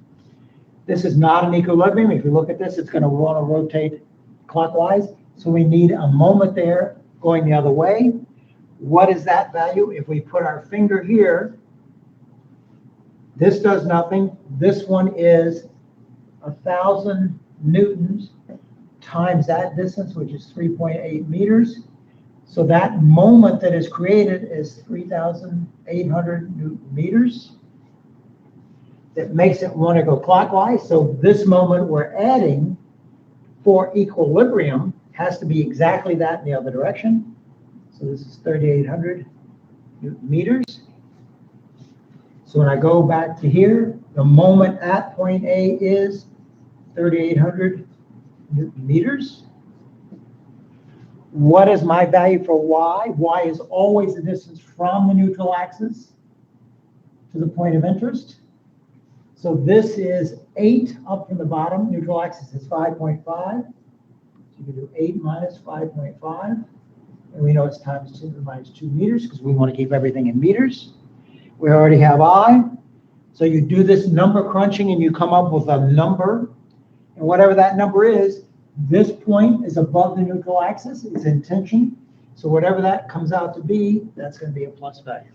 Speaker 1: This is not an equilibrium. If you look at this, it's going to want to rotate clockwise. So we need a moment there going the other way. What is that value? If we put our finger here, this does nothing. This one is 1,000 newtons times that distance, which is 3.8 meters. So that moment that is created is 3,800 newton meters. That makes it want to go clockwise. So this moment we're adding for equilibrium has to be exactly that in the other direction. So this is 3,800 newton meters. So when I go back to here, the moment at point A is 3,800 newton meters. What is my value for y? Y is always the distance from the neutral axis to the point of interest. So this is 8 up from the bottom. Neutral axis is 5.5. So you can do 8 minus 5.5. And we know it's times 10 to the minus 2 meters because we want to keep everything in meters. We already have I. So you do this number crunching and you come up with a number. And whatever that number is, this point is above the neutral axis. It's in tension. So whatever that comes out to be, that's going to be a plus value.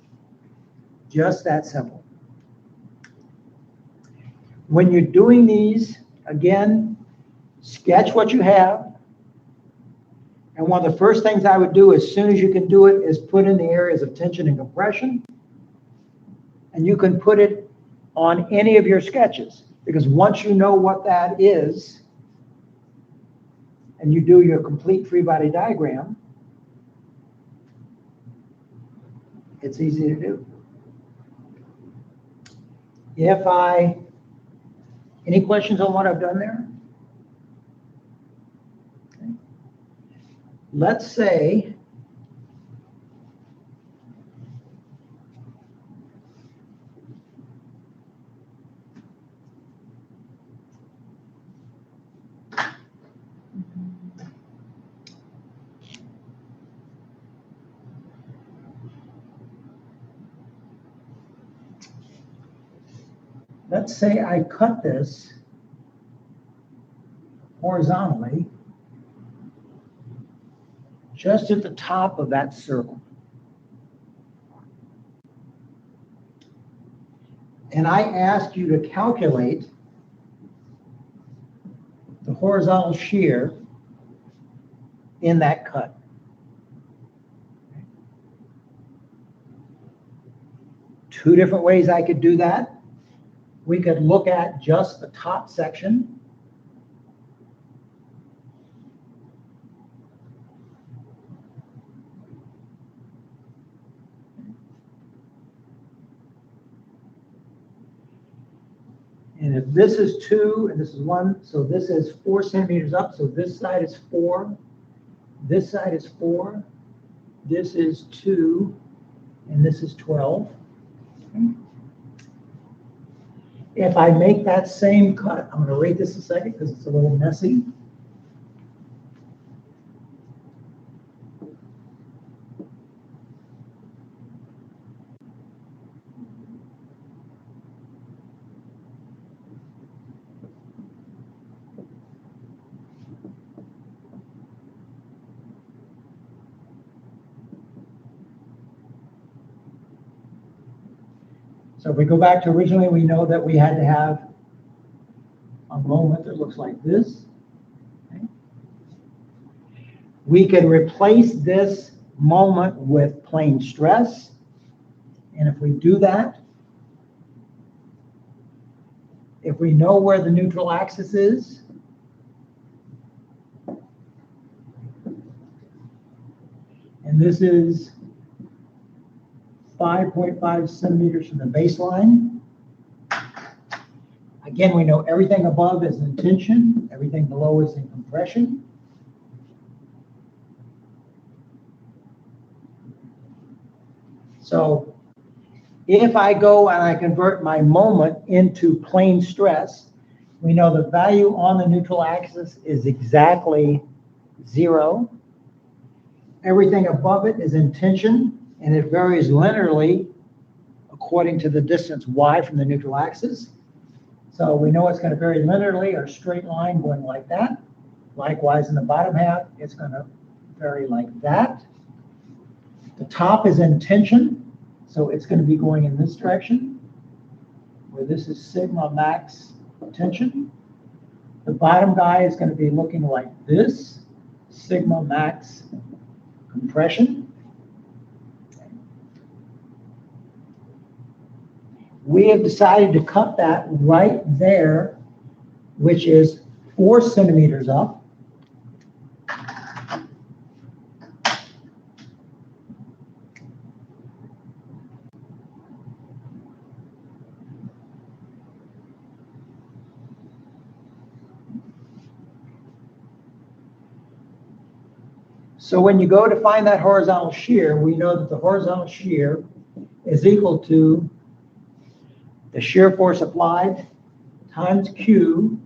Speaker 1: Just that simple. When you're doing these, again, sketch what you have. And one of the first things I would do as soon as you can do it is put in the areas of tension and compression. And you can put it on any of your sketches. Because once you know what that is, and you do your complete free body diagram, it's easy to do. Any questions on what I've done there? Okay. Let's say let's say I cut this horizontally just at the top of that circle. And I ask you to calculate the horizontal shear in that cut. Two different ways I could do that. We could look at just the top section. And if this is 2 and this is 1, so this is 4 centimeters up, so this side is 4, this side is 4, this is 2, and this is 12. If I make that same cut, I'm going to rate this a second because it's a little messy. So if we go back to originally, we know that we had to have a moment that looks like this. Okay. We can replace this moment with plane stress. And if we do that, if we know where the neutral axis is, and this is 5.5 centimeters from the baseline. Again, we know everything above is in tension, everything below is in compression. So if I go and I convert my moment into plane stress, we know the value on the neutral axis is exactly 0. Everything above it is in tension, and it varies linearly according to the distance y from the neutral axis. So we know it's going to vary linearly, or straight line going like that. Likewise, in the bottom half, it's going to vary like that. The top is in tension, so it's going to be going in this direction, where this is sigma max tension. The bottom guy is going to be looking like this, sigma max compression. We have decided to cut that right there, which is 4 centimeters up. So when you go to find that horizontal shear, we know that the horizontal shear is equal to the shear force applied times Q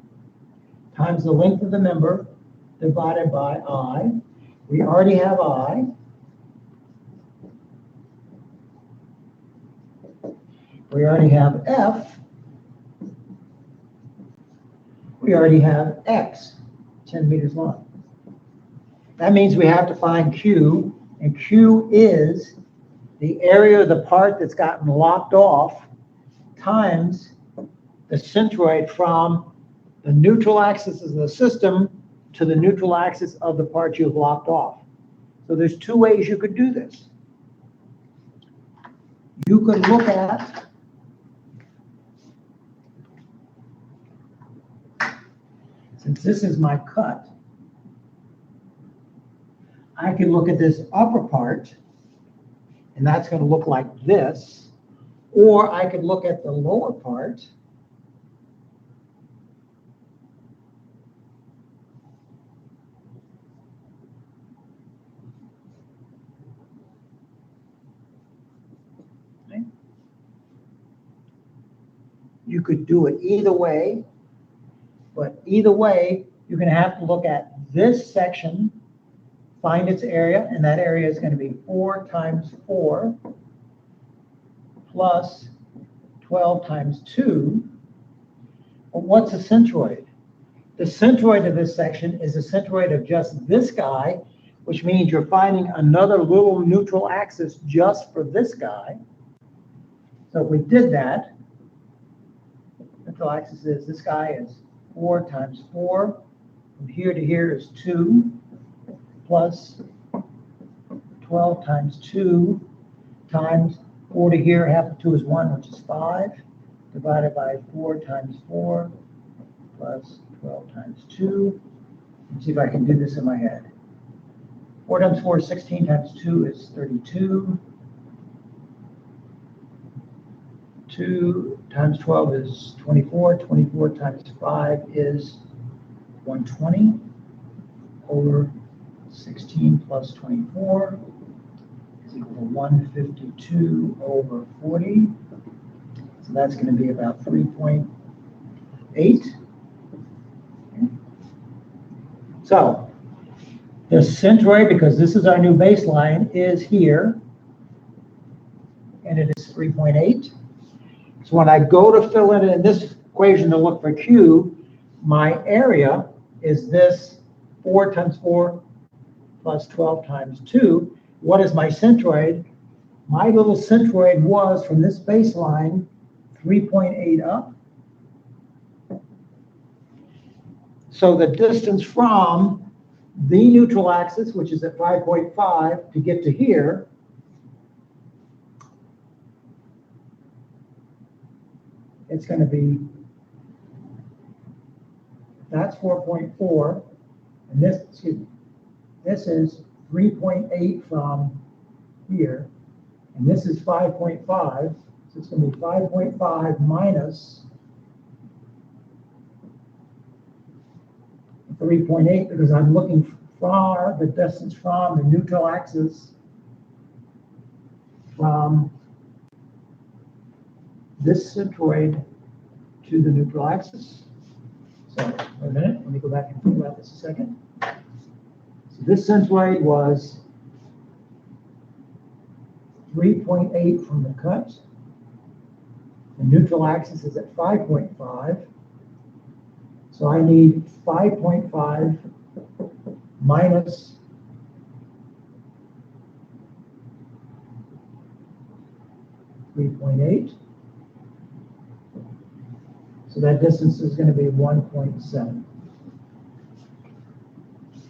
Speaker 1: times the length of the member divided by I. We already have I. We already have F. We already have X, 10 meters long. That means we have to find Q, and Q is the area of the part that's gotten locked off times the centroid from the neutral axis of the system to the neutral axis of the part you've locked off. So there's 2 ways you could do this. You could look at since this is my cut, I can look at this upper part, and that's going to look like this. Or I could look at the lower part, okay. You could do it either way, but either way, you're going to have to look at this section, find its area, and that area is going to be 4 times 4 plus 12 times 2 Well, what's a centroid? The centroid of this section is a centroid of just this guy, which means you're finding another little neutral axis just for this guy. So if we did that, neutral axis is, this guy is 4 times 4. From here to here is 2, plus 12 times 2 times 4 to here, half of 2 is 1, which is 5, divided by 4 times 4, plus 12 times 2. Let's see if I can do this in my head. 4 times 4 is 16, times 2 is 32. 2 times 12 is 24. 24 times 5 is 120 over 16 plus 24 is equal to 152 over 40. So that's going to be about 3.8. So the centroid, because this is our new baseline, is here, and it is 3.8. So when I go to fill in this equation to look for Q, my area is this 4 times 4 plus 12 times 2. What is my centroid? My little centroid was from this baseline 3.8 up. So the distance from the neutral axis, which is at 5.5, to get to here, it's going to be, that's 4.4, and this, excuse me, this is 3.8 from here, and this is 5.5, so it's going to be 5.5 minus 3.8, because I'm looking for the distance from the neutral axis from this centroid to the neutral axis. So, wait a minute, let me go back and think about this a second. So this centroid was 3.8 from the cut. The neutral axis is at 5.5. So I need 5.5 minus 3.8. So that distance is going to be 1.7.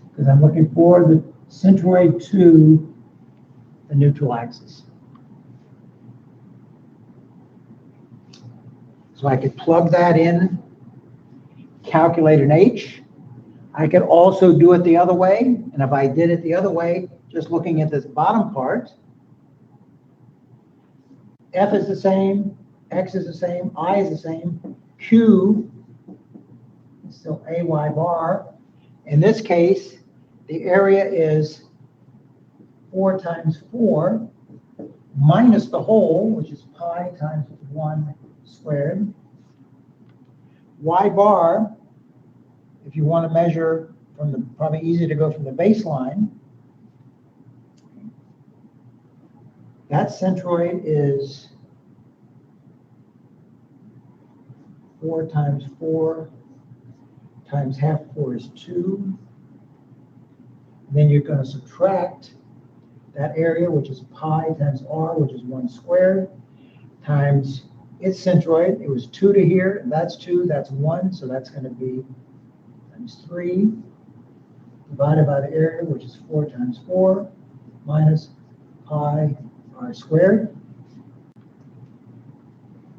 Speaker 1: Because I'm looking for the centroid to the neutral axis. So I could plug that in, calculate an H. I could also do it the other way. And if I did it the other way, just looking at this bottom part, F is the same, X is the same, I is the same, Q is still AY bar. In this case, the area is 4 times 4 minus the whole, which is pi times 1 squared. Y bar, if you want to measure from the, probably easy to go from the baseline, that centroid is 4 times 4 times half 4 is 2. Then you're going to subtract that area, which is pi times r, which is 1 squared, times its centroid. It was 2 to here, and that's 2, that's 1, so that's going to be times 3, divided by the area, which is 4 times 4, minus pi r squared.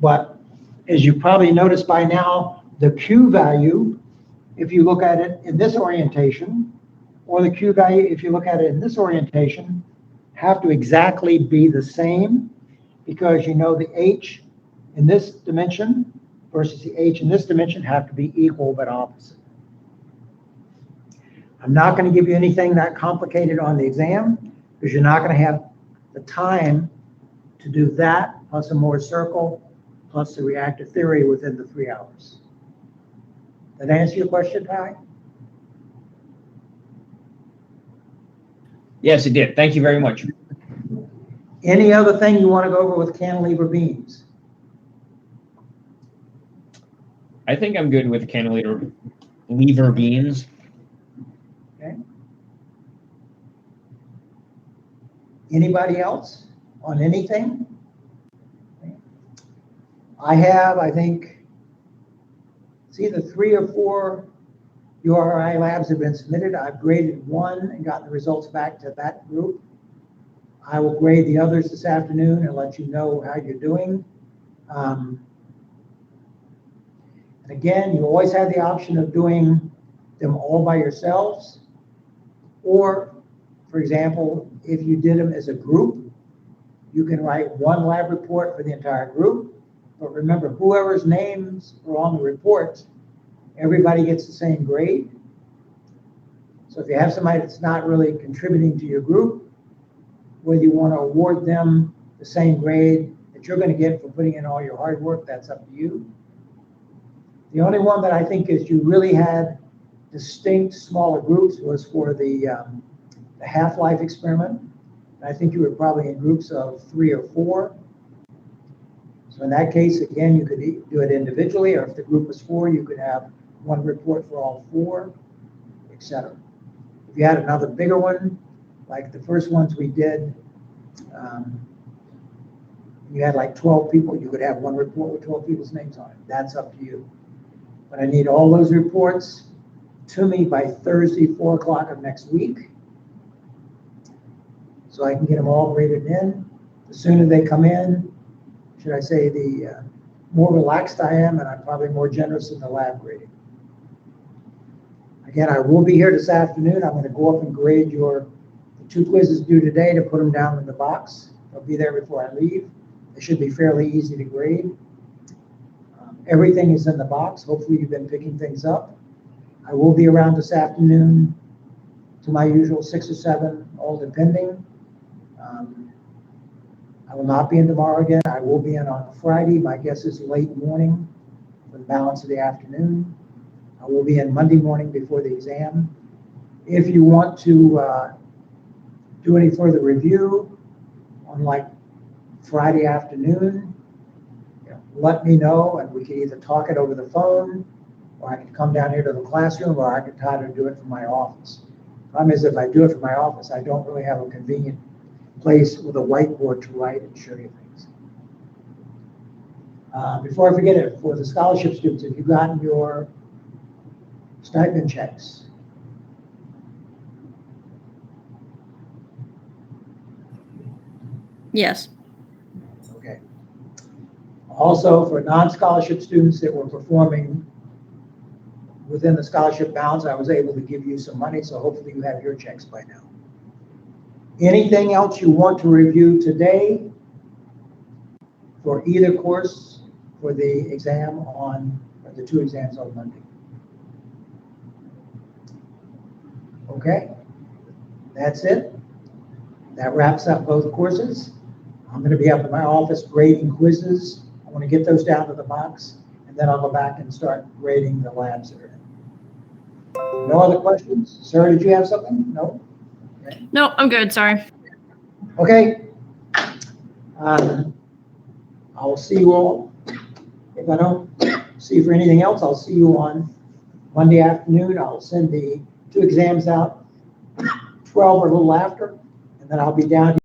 Speaker 1: But as you probably noticed by now, the Q value, if you look at it in this orientation, or the Q value, if you look at it in this orientation, have to exactly be the same, because you know the H in this dimension versus the H in this dimension have to be equal but opposite. I'm not going to give you anything that complicated on the exam, because you're not going to have the time to do that, plus a Moore circle, plus the reactive theory within the 3 hours. Did that answer your question, Ty?
Speaker 4: Yes, it did. Thank you very much.
Speaker 1: Any other thing you want to go over with cantilever beams?
Speaker 4: I think I'm good with cantilever lever beans.
Speaker 1: Anybody else on anything? I think, it's either 3 or 4 URI labs have been submitted. I've graded one and gotten the results back to that group. I will grade the others this afternoon and let you know how you're doing. And again, you always have the option of doing them all by yourselves. Or, for example, if you did them as a group, you can write one lab report for the entire group. But remember, whoever's names are on the report, everybody gets the same grade. So if you have somebody that's not really contributing to your group, whether you want to award them the same grade that you're going to get for putting in all your hard work, that's up to you. The only one that I think is you really had distinct smaller groups was for the half-life experiment. And I think you were probably in groups of 3 or 4. So in that case, again, you could do it individually, or if the group was 4, you could have one report for all 4, etc. If you had another bigger one, like the first ones we did, you had like 12 people, you could have one report with 12 people's names on it. That's up to you. But I need all those reports to me by Thursday, 4 o'clock of next week, so I can get them all graded in. The sooner they come in, should I say, the more relaxed I am, and I'm probably more generous in the lab grading. Again, I will be here this afternoon. I'm going to go up and grade the 2 quizzes due today to put them down in the box. They'll be there before I leave. They should be fairly easy to grade. Everything is in the box. Hopefully you've been picking things up. I will be around this afternoon to my usual 6 or 7, all depending. I will not be in tomorrow again. I will be in on Friday. My guess is late morning for the balance of the afternoon. I will be in Monday morning before the exam. If you want to do any further review on like Friday afternoon, let me know, and we can either talk it over the phone, or I can come down here to the classroom, or I can try to do it from my office. Problem is, if I do it from my office, I don't really have a convenient place with a whiteboard to write and show you things. Before I forget it, for the scholarship students, have you gotten your stipend checks?
Speaker 6: Yes.
Speaker 1: Okay. Also, for non-scholarship students that were performing within the scholarship bounds, I was able to give you some money, so hopefully you have your checks by now. Anything else you want to review today for either course for the exam or the 2 exams on Monday? Okay, that's it. That wraps up both courses. I'm going to be up in my office grading quizzes. I want to get those down to the box, and then I'll go back and start grading the labs that are in. No other questions? Sarah, did you have something? No?
Speaker 6: No, I'm good. Sorry.
Speaker 1: Okay. I will see you all. If I don't see you for anything else, I'll see you on Monday afternoon. I'll send the 2 exams out 12 or a little after, and then I'll be down